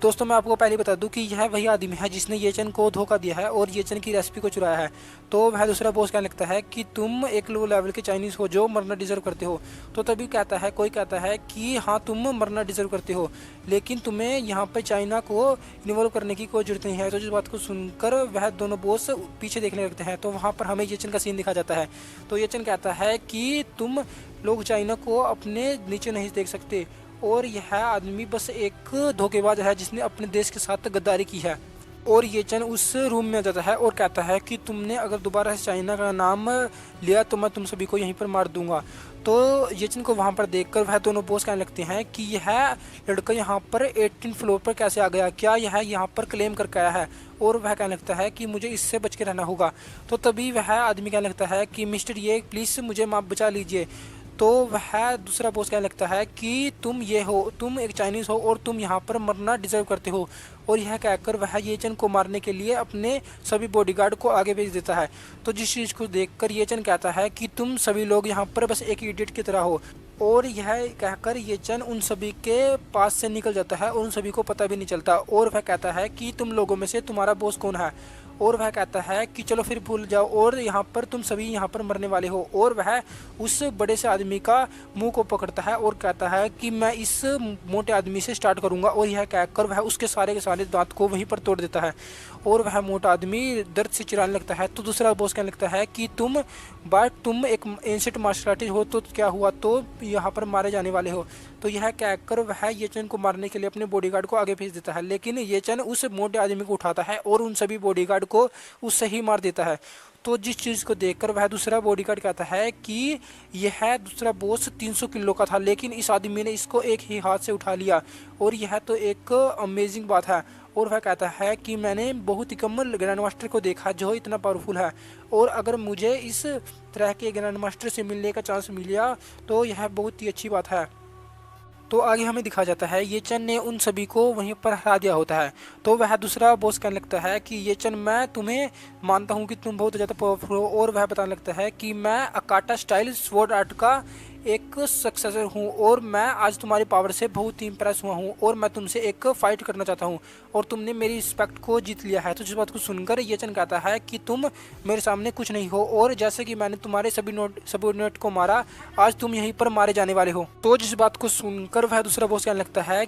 दोस्तों, मैं आपको पहले बता दूं कि यह वही आदमी है जिसने ये चन को धोखा दिया है और ये चन की रेसिपी को चुराया है। तो वह दूसरा बॉस कहने लगता है कि तुम एक लो लेवल के चाइनीज़ हो जो मरना डिजर्व करते हो। तो तभी कोई कहता है कि हाँ, तुम मरना डिजर्व करते हो लेकिन तुम्हें यहाँ पर चाइना को इन्वॉल्व करने की कोई जरूरत नहीं है। तो जिस बात को सुनकर वह दोनों बॉस पीछे देखने लगते हैं। तो वहाँ पर हमें ये चन का सीन दिखा जाता है। तो ये चन कहता है कि तुम लोग चाइना को अपने नीचे नहीं देख सकते और यह आदमी बस एक धोखेबाज है जिसने अपने देश के साथ गद्दारी की है। और ये चन उस रूम में जाता है और कहता है कि तुमने अगर दोबारा से चाइना का नाम लिया तो मैं तुम सभी को यहीं पर मार दूंगा। तो ये चन को वहाँ पर देखकर वह दोनों बॉस कहने लगते हैं कि यह लड़का यहाँ पर 18 फ्लोर पर कैसे आ गया, क्या यह यहाँ पर क्लेम करके आया है। और वह कहने लगता है कि मुझे इससे बच के रहना होगा। तो तभी वह आदमी कहने लगता है कि मिस्टर ये प्लीज़ मुझे माफ बचा लीजिए। तो वह दूसरा बॉस कहने लगता है कि तुम ये हो, तुम एक चाइनीज़ हो और तुम यहाँ पर मरना डिजर्व करते हो। और यह कहकर वह ये चन को मारने के लिए अपने सभी बॉडीगार्ड को आगे भेज देता है। तो जिस चीज़ को देखकर ये चन कहता है कि तुम सभी लोग यहाँ पर बस एक इडियट की तरह हो। और यह कहकर ये चन उन सभी के पास से निकल जाता है और उन सभी को पता भी नहीं चलता। और वह कहता है कि तुम लोगों में से तुम्हारा बॉस कौन है। और वह कहता है कि चलो फिर भूल जाओ और यहाँ पर तुम सभी यहाँ पर मरने वाले हो। और वह उस बड़े से आदमी का मुंह को पकड़ता है और कहता है कि मैं इस मोटे आदमी से स्टार्ट करूँगा। और यह कहकर वह उसके सारे के सारे दांत को वहीं पर तोड़ देता है और वह मोटा आदमी दर्द से चिल्लाने लगता है। तो दूसरा बॉस कहने लगता है कि तुम एक एंशिएंट मार्शल आर्टिस्ट हो तो क्या हुआ, तो यहाँ पर मारे जाने वाले हो। तो यह कहकर वह ये चन को मारने के लिए अपने बॉडीगार्ड को आगे भेज देता है, लेकिन ये चन उस मोटे आदमी को उठाता है और उन सभी बॉडीगार्ड को उससे ही मार देता है। तो जिस चीज़ को देखकर वह दूसरा बॉडीगार्ड कहता है कि यह दूसरा बॉस 300 किलो का था, लेकिन इस आदमी ने इसको एक ही हाथ से उठा लिया और यह तो एक अमेजिंग बात है। और वह कहता है कि मैंने बहुत ही कम ग्रैंड मास्टर को देखा जो इतना पावरफुल है, और अगर मुझे इस तरह के ग्रैंड मास्टर से मिलने का चांस मिल गया तो यह बहुत ही अच्छी बात है। तो आगे हमें दिखा जाता है ये चन ने उन सभी को वहीं पर हरा दिया होता है। तो वह दूसरा बॉस कहने लगता है कि ये चन मैं तुम्हें मानता हूँ कि तुम बहुत ज़्यादा पावरफुल हो। और वह बताने लगता है कि मैं अकाटा स्टाइल स्वॉर्ड आर्ट का एक सक्सेसर हूँ और मैं आज तुम्हारी पावर से बहुत ही इम्प्रेस हुआ हूँ और मैं तुमसे एक फ़ाइट करना चाहता हूँ और तुमने मेरी रिस्पेक्ट को जीत लिया है। तो जिस बात को सुनकर ये चन कहता है कि तुम मेरे सामने कुछ नहीं हो और जैसे कि मैंने तुम्हारे सभी सबॉर्डिनेट को मारा, आज तुम यहीं पर मारे जाने वाले हो। तो जिस बात को सुनकर वह दूसरा बॉस कहने लगता है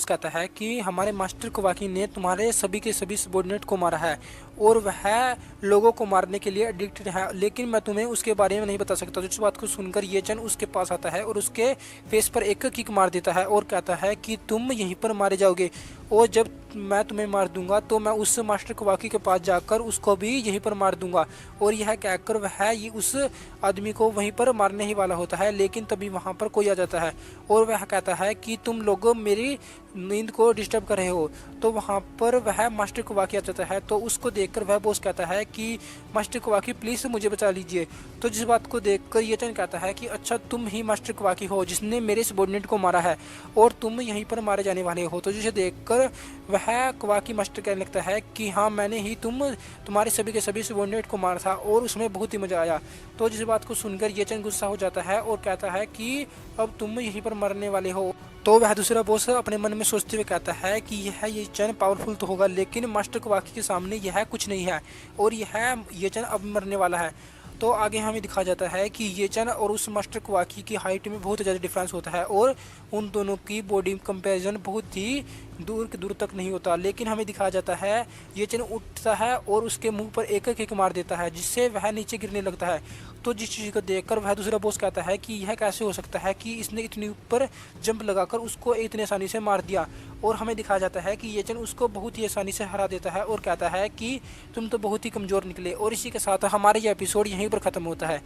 कहता है कि हमारे मास्टर कोवाकी ने तुम्हारे सभी के सभी सबॉर्डिनेट को मारा है और वह लोगों को मारने के लिए एडिक्टेड है, लेकिन मैं तुम्हें उसके बारे में नहीं बता सकता। तो जिस बात को सुनकर ये चन उसके पास आता है और उसके फेस पर एक किक मार देता है और कहता है कि तुम यहीं पर मारे जाओगे और जब मैं तुम्हें मार दूंगा तो मैं उस मास्टर कोवाकी के पास जाकर उसको भी यहीं पर मार दूंगा। और यह कहकर वह ये उस आदमी को वहीं पर मारने ही वाला होता है, लेकिन तभी वहाँ पर कोई आ जाता है और वह कहता है कि तुम लोग मेरी नींद को डिस्टर्ब कर रहे हो। तो वहाँ पर वह मास्टर कोवाकी आ जाता है। तो उसको देखकर वह बॉस कहता है कि मास्टर कोवाकी प्लीज़ मुझे बचा लीजिए। तो जिस बात को देखकर ये चन कहता है कि अच्छा तुम ही मास्टर कोवाकी हो जिसने मेरे सबॉर्डिनेट को मारा है और तुम यहीं पर मारे जाने वाले हो। तो जिसे देखकर वह कोवाकी मास्टर कहने लगता है कि हाँ मैंने ही तुम्हारे सभी के सभी सबॉर्डिनेट को मारा था और उसमें बहुत ही मज़ा आया। तो जिस बात को सुनकर ये चन गुस्सा हो जाता है और कहता है कि अब तुम यहीं पर मरने वाले हो। तो वह दूसरा बॉस अपने मन में सोचते हुए कहता है कि ये चन पावरफुल तो होगा लेकिन मास्टर कोवाकी के सामने यह कुछ नहीं है और ये चन अब मरने वाला है। तो आगे हमें दिखा जाता है कि ये चन और उस मास्टर कोवाकी की हाइट में बहुत ज़्यादा डिफरेंस होता है और उन दोनों की बॉडी कंपैरिजन बहुत ही दूर तक नहीं होता, लेकिन हमें दिखाया जाता है ये चन उठता है और उसके मुंह पर एक किक मार देता है जिससे वह नीचे गिरने लगता है। तो जिस चीज़ को देखकर वह दूसरा बॉस कहता है कि यह कैसे हो सकता है कि इसने इतनी ऊपर जंप लगाकर उसको इतनी आसानी से मार दिया। और हमें दिखाया जाता है कि ये चन उसको बहुत ही आसानी से हरा देता है और कहता है कि तुम तो बहुत ही कमज़ोर निकले। और इसी के साथ हमारा ये एपिसोड यहीं पर ख़त्म होता है।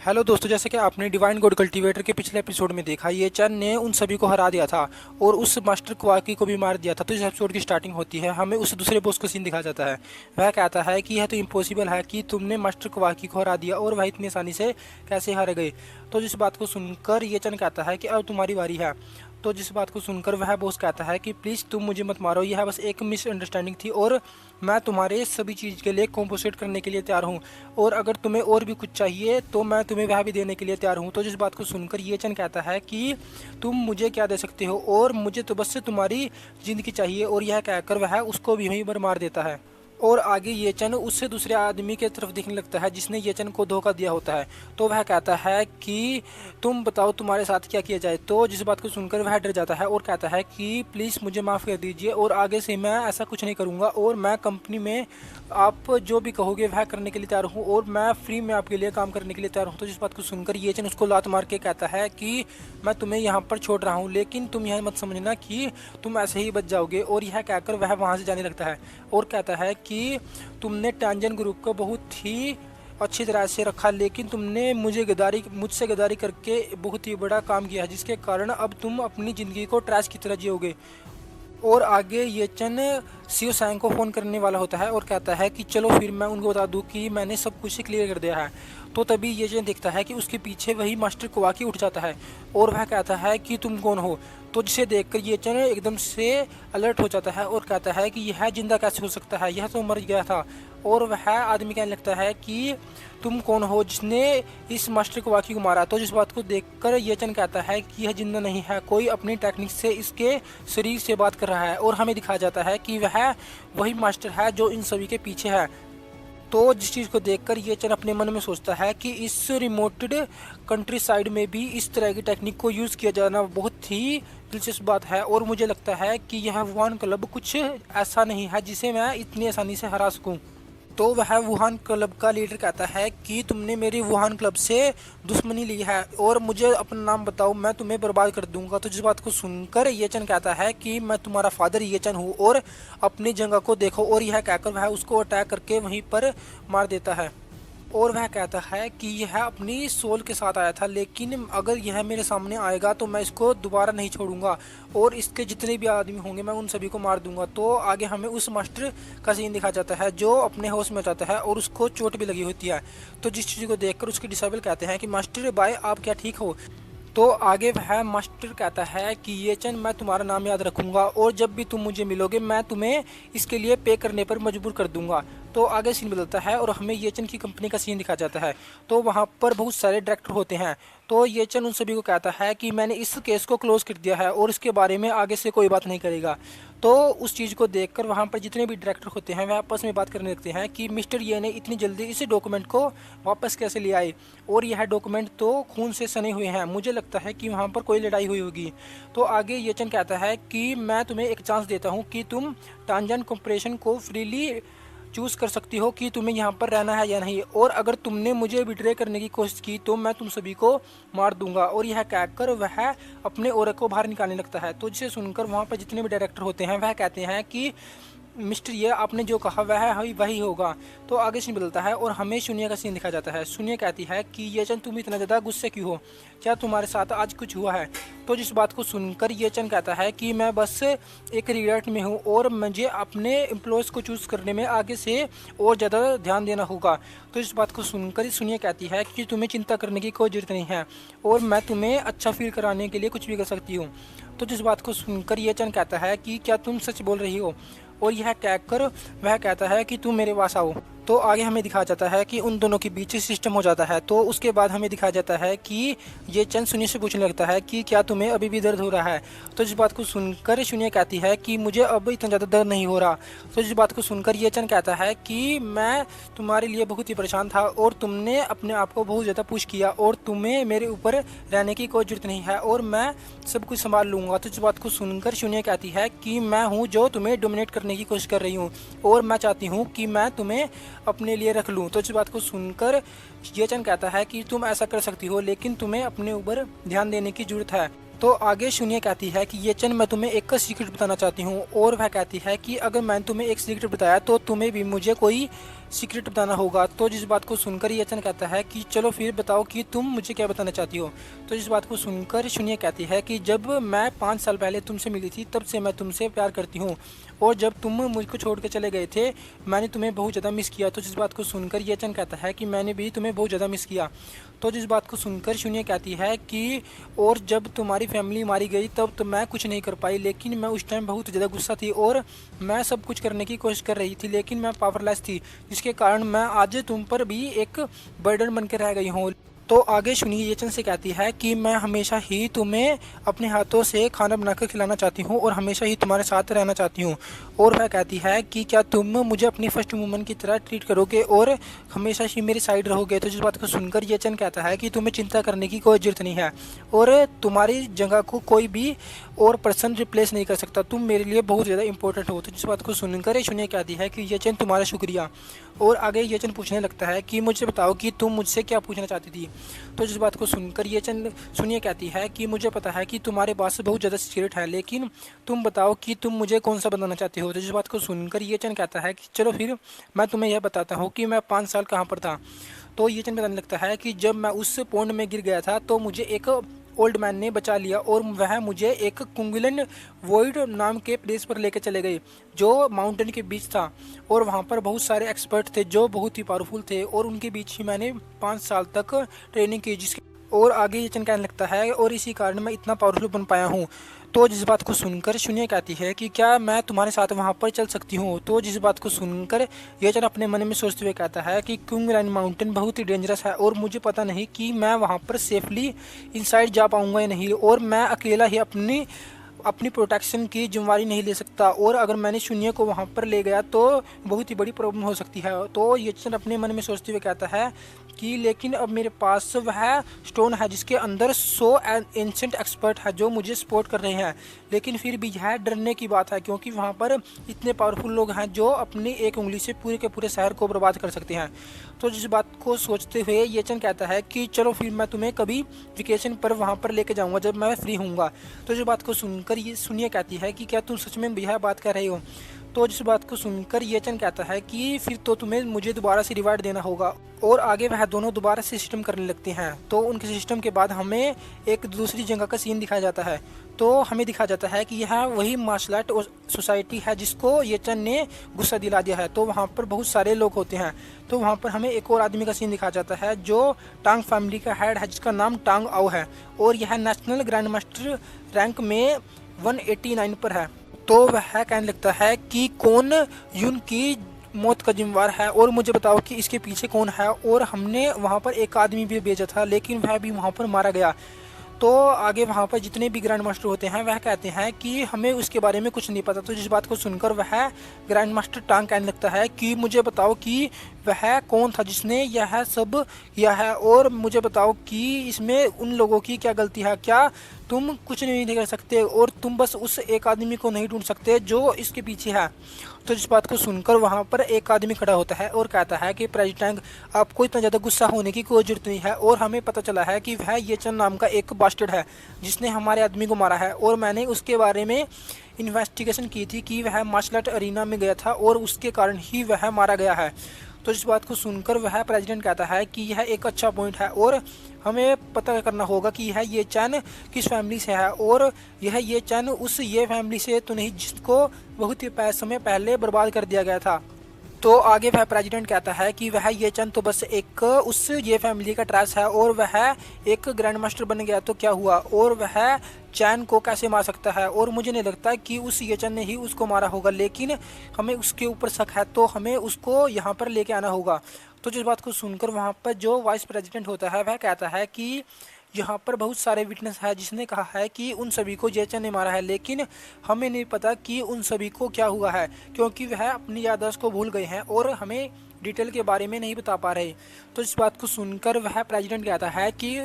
हेलो दोस्तों, जैसे कि आपने डिवाइन गॉड कल्टीवेटर के पिछले एपिसोड में देखा, ये चन ने उन सभी को हरा दिया था और उस मास्टर कोवाकी को भी मार दिया था। तो इस एपिसोड की स्टार्टिंग होती है, हमें उस दूसरे बॉस को सीन दिखाया जाता है। वह कहता है कि यह तो इम्पॉसिबल है कि तुमने मास्टर कोवाकी को हरा दिया और वह इतनी आसानी से कैसे हार गए। तो जिस बात को सुनकर ये चन कहता है कि अब तुम्हारी बारी है। तो जिस बात को सुनकर वह बॉस कहता है कि प्लीज़ तुम मुझे मत मारो, यह बस एक मिसअंडरस्टैंडिंग थी और मैं तुम्हारे सभी चीज़ के लिए कॉम्पोसेट करने के लिए तैयार हूँ और अगर तुम्हें और भी कुछ चाहिए तो मैं तुम्हें वह भी देने के लिए तैयार हूँ। तो जिस बात को सुनकर ये चन कहता है कि तुम मुझे क्या दे सकते हो और मुझे तो बस तुम्हारी ज़िंदगी चाहिए। और यह कहकर वह उसको भी वहीं पर मार देता है। और आगे ये चन उससे दूसरे आदमी के तरफ देखने लगता है जिसने ये चन को धोखा दिया होता है। तो वह कहता है कि तुम बताओ तुम्हारे साथ क्या किया जाए। तो जिस बात को सुनकर वह डर जाता है और कहता है कि प्लीज़ मुझे माफ़ कर दीजिए और आगे से मैं ऐसा कुछ नहीं करूँगा और मैं कंपनी में आप जो भी कहोगे वह करने के लिए तैयार हूँ और मैं फ्री में आपके लिए काम करने के लिए तैयार हूँ। तो जिस बात को सुनकर ये चन उसको लात मार के कहता है कि मैं तुम्हें यहाँ पर छोड़ रहा हूँ, लेकिन तुम यह मत समझना कि तुम ऐसे ही बच जाओगे। और यह कहकर वह वहाँ से जाने लगता है और कहता है कि तुमने टैंजन ग्रुप को बहुत ही अच्छी तरह से रखा, लेकिन तुमने मुझसे गद्दारी करके बहुत ही बड़ा काम किया है, जिसके कारण अब तुम अपनी ज़िंदगी को ट्रैश की तरह जियोगे। और आगे ये चन शिव सैंग को फ़ोन करने वाला होता है और कहता है कि चलो फिर मैं उनको बता दूं कि मैंने सब कुछ क्लियर कर दिया है। तो तभी ये चन देखता है कि उसके पीछे वही मास्टर कोवाकी उठ जाता है और वह कहता है कि तुम कौन हो। तो जिसे देखकर ये चन एकदम से अलर्ट हो जाता है और कहता है कि यह जिंदा कैसे हो सकता है, यह तो मर गया था। और वह आदमी कहने लगता है कि तुम कौन हो जिसने इस मास्टर कोवाकी को मारा। तो जिस बात को देखकर ये चन कहता है कि यह जिंदा नहीं है, कोई अपनी टेक्निक से इसके शरीर से बात कर रहा है। और हमें दिखाया जाता है कि वह वही मास्टर है जो इन सभी के पीछे है। तो जिस चीज़ को देखकर ये चन अपने मन में सोचता है कि इस रिमोटेड कंट्री साइड में भी इस तरह की टेक्निक को यूज़ किया जाना बहुत ही दिलचस्प बात है। और मुझे लगता है कि यह वुहान क्लब कुछ ऐसा नहीं है जिसे मैं इतनी आसानी से हरा सकूं। तो वह वुहान क्लब का लीडर कहता है कि तुमने मेरी वुहान क्लब से दुश्मनी ली है और मुझे अपना नाम बताओ, मैं तुम्हें बर्बाद कर दूंगा। तो जिस बात को सुनकर ये चन कहता है कि मैं तुम्हारा फादर ये चन हूँ और अपनी जगह को देखो। और यह कहकर वह उसको अटैक करके वहीं पर मार देता है। और वह कहता है कि यह अपनी सोल के साथ आया था, लेकिन अगर यह मेरे सामने आएगा तो मैं इसको दोबारा नहीं छोड़ूंगा और इसके जितने भी आदमी होंगे मैं उन सभी को मार दूंगा। तो आगे हमें उस मास्टर का सीन दिखा जाता है जो अपने होश में जाता है और उसको चोट भी लगी होती है। तो जिस चीज़ को देखकर उसके डिसेबल कहते हैं कि मास्टर बाय आप क्या ठीक हो। तो आगे वह मास्टर कहता है कि ये चन मैं तुम्हारा नाम याद रखूंगा और जब भी तुम मुझे मिलोगे मैं तुम्हें इसके लिए पे करने पर मजबूर कर दूंगा। तो आगे सीन बदलता है और हमें ये चन की कंपनी का सीन दिखा जाता है। तो वहाँ पर बहुत सारे डायरेक्टर होते हैं। तो ये चन उन सभी को कहता है कि मैंने इस केस को क्लोज कर दिया है और इसके बारे में आगे से कोई बात नहीं करेगा। तो उस चीज़ को देखकर वहाँ पर जितने भी डायरेक्टर होते हैं वह आपस में बात करने लगते हैं कि मिस्टर ये ने इतनी जल्दी इस डॉक्यूमेंट को वापस कैसे ले आए और यह डॉक्यूमेंट तो खून से सने हुए हैं, मुझे लगता है कि वहाँ पर कोई लड़ाई हुई होगी। तो आगे ये चन कहता है कि मैं तुम्हें एक चांस देता हूँ कि तुम टांजन कॉर्पोरेशन को फ्रीली चूज़ कर सकती हो कि तुम्हें यहाँ पर रहना है या नहीं, और अगर तुमने मुझे बिट्रे करने की कोशिश की तो मैं तुम सभी को मार दूंगा। और यह कहकर वह अपने औरत को बाहर निकालने लगता है। तो जिसे सुनकर वहाँ पर जितने भी डायरेक्टर होते हैं वह कहते हैं कि मिस्टर ये आपने जो कहा वह वही होगा। तो आगे सीन बदलता है और हमें शून्य का सीन दिखा जाता है। शून्य कहती है कि ये चन तुम इतना ज़्यादा गुस्से क्यों हो, क्या तुम्हारे साथ आज कुछ हुआ है। तो जिस बात को सुनकर ये चन कहता है कि मैं बस एक रिग्रेट में हूँ और मुझे अपने एम्प्लॉयज़ को चूज़ करने में आगे से और ज़्यादा ध्यान देना होगा। तो इस बात को सुनकर शून्य कहती है कि तुम्हें चिंता करने की कोई ज़रूरत नहीं है और मैं तुम्हें अच्छा फील कराने के लिए कुछ भी कर सकती हूँ। तो जिस बात को सुनकर ये चन कहता है कि क्या तुम सच बोल रही हो, और यह कहकर वह कहता है कि तुम मेरे पास आओ। तो आगे हमें दिखाया जाता है कि उन दोनों के बीच सिस्टम हो जाता है। तो उसके बाद हमें दिखाया जाता है कि ये चंद शून्य से पूछने लगता है कि क्या तुम्हें अभी भी दर्द हो रहा है। तो जिस बात को सुनकर शून्य कहती है कि मुझे अब इतना ज़्यादा दर्द नहीं हो रहा। तो जिस बात को सुनकर ये चंद कहता है कि मैं तुम्हारे लिए बहुत ही परेशान था और तुमने अपने आप को बहुत ज़्यादा पुश किया और तुम्हें मेरे ऊपर रहने की कोई ज़रूरत नहीं है और मैं सब कुछ संभाल लूँगा। तो इस बात को सुनकर शून्य कहती है कि मैं हूँ जो तुम्हें डोमिनेट करने की कोशिश कर रही हूँ और मैं चाहती हूँ कि मैं तुम्हें अपने लिए रख लूँ। तो इस बात को सुनकर ये चंद कहता है कि तुम ऐसा कर सकती हो लेकिन तुम्हें अपने ऊपर ध्यान देने की ज़रूरत है। तो आगे शून्य कहती है कि ये चंद मैं तुम्हें एक सीक्रेट बताना चाहती हूँ, और वह कहती है कि अगर मैंने तुम्हें एक सीक्रेट बताया तो तुम्हें भी मुझे कोई सीक्रेट बताना होगा। तो जिस बात को सुनकर ये चंद कहता है कि चलो फिर बताओ कि तुम मुझे क्या बताना चाहती हो। तो जिस बात को सुनकर शून्य कहती है कि जब मैं 5 साल पहले तुमसे मिली थी तब से मैं तुमसे प्यार करती हूँ और जब तुम मुझको छोड़ के चले गए थे मैंने तुम्हें बहुत ज़्यादा मिस किया। तो जिस बात को सुनकर ये चंद कहता है कि मैंने भी तुम्हें बहुत ज़्यादा मिस किया। तो जिस बात को सुनकर शून्य कहती है कि और जब तुम्हारी फैमिली मारी गई तब तो मैं कुछ नहीं कर पाई, लेकिन मैं उस टाइम बहुत ज़्यादा गुस्सा थी और मैं सब कुछ करने की कोशिश कर रही थी लेकिन मैं पावरलेस थी, जिसके कारण मैं आज तुम पर भी एक बर्डन बन के रह गई हूँ। तो आगे सुनिए, ये चंद से कहती है कि मैं हमेशा ही तुम्हें अपने हाथों से खाना बनाकर खिलाना चाहती हूँ और हमेशा ही तुम्हारे साथ रहना चाहती हूँ। और वह कहती है कि क्या तुम मुझे अपनी फर्स्ट वुमन की तरह ट्रीट करोगे और हमेशा ही मेरी साइड रहोगे। तो जिस बात को सुनकर ये चंद कहता है कि तुम्हें चिंता करने की कोई ज़रूरत नहीं है और तुम्हारी जगह को कोई भी और पर्सन रिप्लेस नहीं कर सकता, तुम मेरे लिए बहुत ज़्यादा इंपॉर्टेंट हो। तो जिस बात को सुनकर ये सुनिए कहती है कि ये चंद तुम्हारा शुक्रिया। और आगे ये चंद पूछने लगता है कि मुझे बताओ कि तुम मुझसे क्या पूछना चाहती थी। तो जिस बात को सुनकर ये चंद सुनिए कहती है कि मुझे पता है कि तुम्हारे पास बहुत ज़्यादा सीक्रेट है, लेकिन तुम बताओ कि तुम मुझे कौन सा बताना चाहती हो। तो जिस बात को सुनकर ये चंद कहता है कि चलो फिर मैं तुम्हें यह बताता हूँ कि मैं 5 साल कहाँ पर था। तो ये चंद बताने लगता है कि जब मैं उस पौंड में गिर गया था तो मुझे एक ओल्ड मैन ने बचा लिया और वह मुझे एक कुंगलन वॉइड नाम के प्लेस पर लेकर चले गए जो माउंटेन के बीच था। और वहाँ पर बहुत सारे एक्सपर्ट थे जो बहुत ही पावरफुल थे और उनके बीच ही मैंने 5 साल तक ट्रेनिंग की। जिसके और आगे ये चंद कहने लगता है और इसी कारण मैं इतना पावरफुल बन पाया हूँ। तो जिस बात को सुनकर सुनिए कहती है कि क्या मैं तुम्हारे साथ वहाँ पर चल सकती हूँ। तो जिस बात को सुनकर ये चंद अपने मन में सोचते हुए कहता है कि कुंगलन माउंटेन बहुत ही डेंजरस है और मुझे पता नहीं कि मैं वहाँ पर सेफली इनसाइड जा पाऊँगा या नहीं, और मैं अकेला ही अपनी प्रोटेक्शन की जिम्मेवारी नहीं ले सकता, और अगर मैंने शून्य को वहाँ पर ले गया तो बहुत ही बड़ी प्रॉब्लम हो सकती है। तो ये चंद अपने मन में सोचते हुए कहता है कि लेकिन अब मेरे पास वह स्टोन है जिसके अंदर 100 एंशिएंट एक्सपर्ट है जो मुझे सपोर्ट कर रहे हैं, लेकिन फिर भी यह डरने की बात है क्योंकि वहाँ पर इतने पावरफुल लोग हैं जो अपनी एक उंगली से पूरे के पूरे शहर को बर्बाद कर सकते हैं। तो जिस बात को सोचते हुए ये चंद कहता है कि चलो फिर मैं तुम्हें कभी वेकेशन पर वहाँ पर लेके जाऊँगा जब मैं फ्री हूँगा। तो जिस बात को सुनकर ये सुनिए कहती है कि क्या तुम सच में यह बात कर रहे हो। तो जिस बात को सुनकर ये चंद कहता है कि फिर तो तुम्हें मुझे दोबारा से रिवार्ड देना होगा। और आगे वह दोनों दोबारा से सिस्टम करने लगते हैं। तो उनके सिस्टम के बाद हमें एक दूसरी जगह का सीन दिखाया जाता है। तो हमें दिखाया जाता है कि यह वही मार्शल आर्ट सोसाइटी है जिसको ये चंद ने गुस्सा दिला दिया है। तो वहाँ पर बहुत सारे लोग होते हैं। तो वहाँ पर हमें एक और आदमी का सीन दिखाया जाता है जो टांग फैमिली का हेड है जिसका नाम टांग आओ है और यह नेशनल ग्रैंड मास्टर रैंक में 189 पर है। तो वह कहने लगता है कि कौन यून की मौत का जिम्मेवार है और मुझे बताओ कि इसके पीछे कौन है। और हमने वहाँ पर एक आदमी भी भेजा था लेकिन वह भी वहाँ पर मारा गया। तो आगे वहाँ पर जितने भी ग्रैंड मास्टर होते हैं वह कहते हैं कि हमें उसके बारे में कुछ नहीं पता। तो जिस बात को सुनकर वह ग्रैंड मास्टर टांग कहने लगता है कि मुझे बताओ कि वह कौन था जिसने यह सब किया है और मुझे बताओ कि इसमें उन लोगों की क्या गलती है। क्या तुम कुछ नहीं कर सकते और तुम बस उस एक आदमी को नहीं ढूंढ सकते जो इसके पीछे है। तो जिस बात को सुनकर वहाँ पर एक आदमी खड़ा होता है और कहता है कि प्रेसिडेंट आपको इतना ज़्यादा गुस्सा होने की कोई जरूरत नहीं है और हमें पता चला है कि वह ये चंद नाम का एक बास्टर्ड है जिसने हमारे आदमी को मारा है और मैंने उसके बारे में इन्वेस्टिगेशन की थी कि वह मार्शल आर्ट अरीना में गया था और उसके कारण ही वह मारा गया है। तो इस बात को सुनकर वह प्रेसिडेंट कहता है कि यह एक अच्छा पॉइंट है और हमें पता करना होगा कि यह ये चैन किस फैमिली से है और यह ये चैन उस ये फैमिली से तो नहीं जिसको बहुत ही समय पहले बर्बाद कर दिया गया था। तो आगे वह प्रेसिडेंट कहता है कि वह ये चंद तो बस एक उस ये फैमिली का ट्रेस है और वह एक ग्रैंड मास्टर बन गया तो क्या हुआ और वह चैन को कैसे मार सकता है। और मुझे नहीं लगता कि उस ये चंद ने ही उसको मारा होगा, लेकिन हमें उसके ऊपर शक है तो हमें उसको यहाँ पर लेके आना होगा। तो जिस बात को सुनकर वहाँ पर जो वाइस प्रेसिडेंट होता है वह कहता है कि यहाँ पर बहुत सारे विटनेस है जिसने कहा है कि उन सभी को ये चंद ने मारा है, लेकिन हमें नहीं पता कि उन सभी को क्या हुआ है क्योंकि वह अपनी याददाश्त को भूल गए हैं और हमें डिटेल के बारे में नहीं बता पा रहे। तो इस बात को सुनकर वह प्रेसिडेंट कहता है कि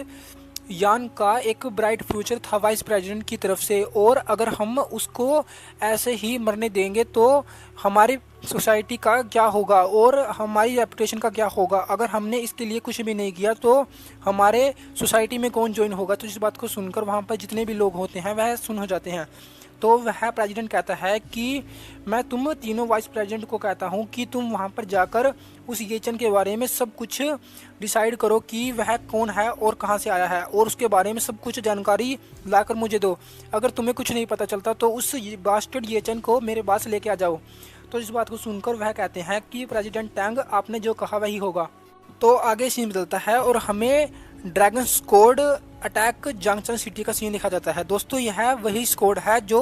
यान का एक ब्राइट फ्यूचर था वाइस प्रेसिडेंट की तरफ से और अगर हम उसको ऐसे ही मरने देंगे तो हमारी सोसाइटी का क्या होगा और हमारी रेपुटेशन का क्या होगा। अगर हमने इसके लिए कुछ भी नहीं किया तो हमारे सोसाइटी में कौन ज्वाइन होगा। तो इस बात को सुनकर वहाँ पर जितने भी लोग होते हैं वह सुन हो जाते हैं। तो वह प्रेसिडेंट कहता है कि मैं तुम तीनों वाइस प्रेसिडेंट को कहता हूँ कि तुम वहाँ पर जाकर उस येचन के बारे में सब कुछ डिसाइड करो कि वह कौन है और कहाँ से आया है और उसके बारे में सब कुछ जानकारी लाकर मुझे दो। अगर तुम्हें कुछ नहीं पता चलता तो उस बास्टर्ड येचन को मेरे पास लेके आ जाओ। तो इस बात को सुनकर वह कहते हैं कि प्रेसिडेंट टैंग आपने जो कहा वही होगा। तो आगे सीन बदलता है और हमें dragon squad attack junction city का सीन दिखा जाता है। दोस्तों यह वही स्क्वाड है जो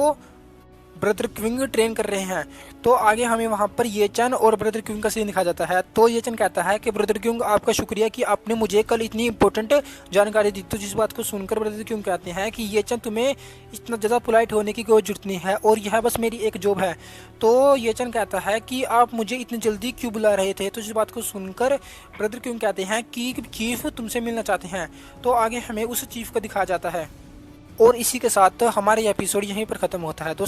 ब्रदर क्विंग ट्रेन कर रहे हैं। तो आगे हमें वहाँ पर ये चन और ब्रदर क्विंग का सीन दिखाया जाता है। तो ये चन कहता है कि ब्रदर क्विंग आपका शुक्रिया कि आपने मुझे कल इतनी इंपॉर्टेंट जानकारी दी। तो जिस बात को सुनकर ब्रदर क्विंग कहते हैं कि ये चन तुम्हें इतना ज़्यादा पोलाइट होने की कोई जरूरत नहीं है और यह बस मेरी एक जॉब है। तो ये चन कहता है कि आप मुझे इतनी जल्दी क्यों बुला रहे थे। तो जिस बात को सुनकर ब्रदर क्विंग कहते हैं कि चीफ तुमसे मिलना चाहते हैं। तो आगे हमें उस चीफ को दिखाया जाता है और इसी के साथ हमारा एपिसोड यहीं पर ख़त्म होता है। दोस्तों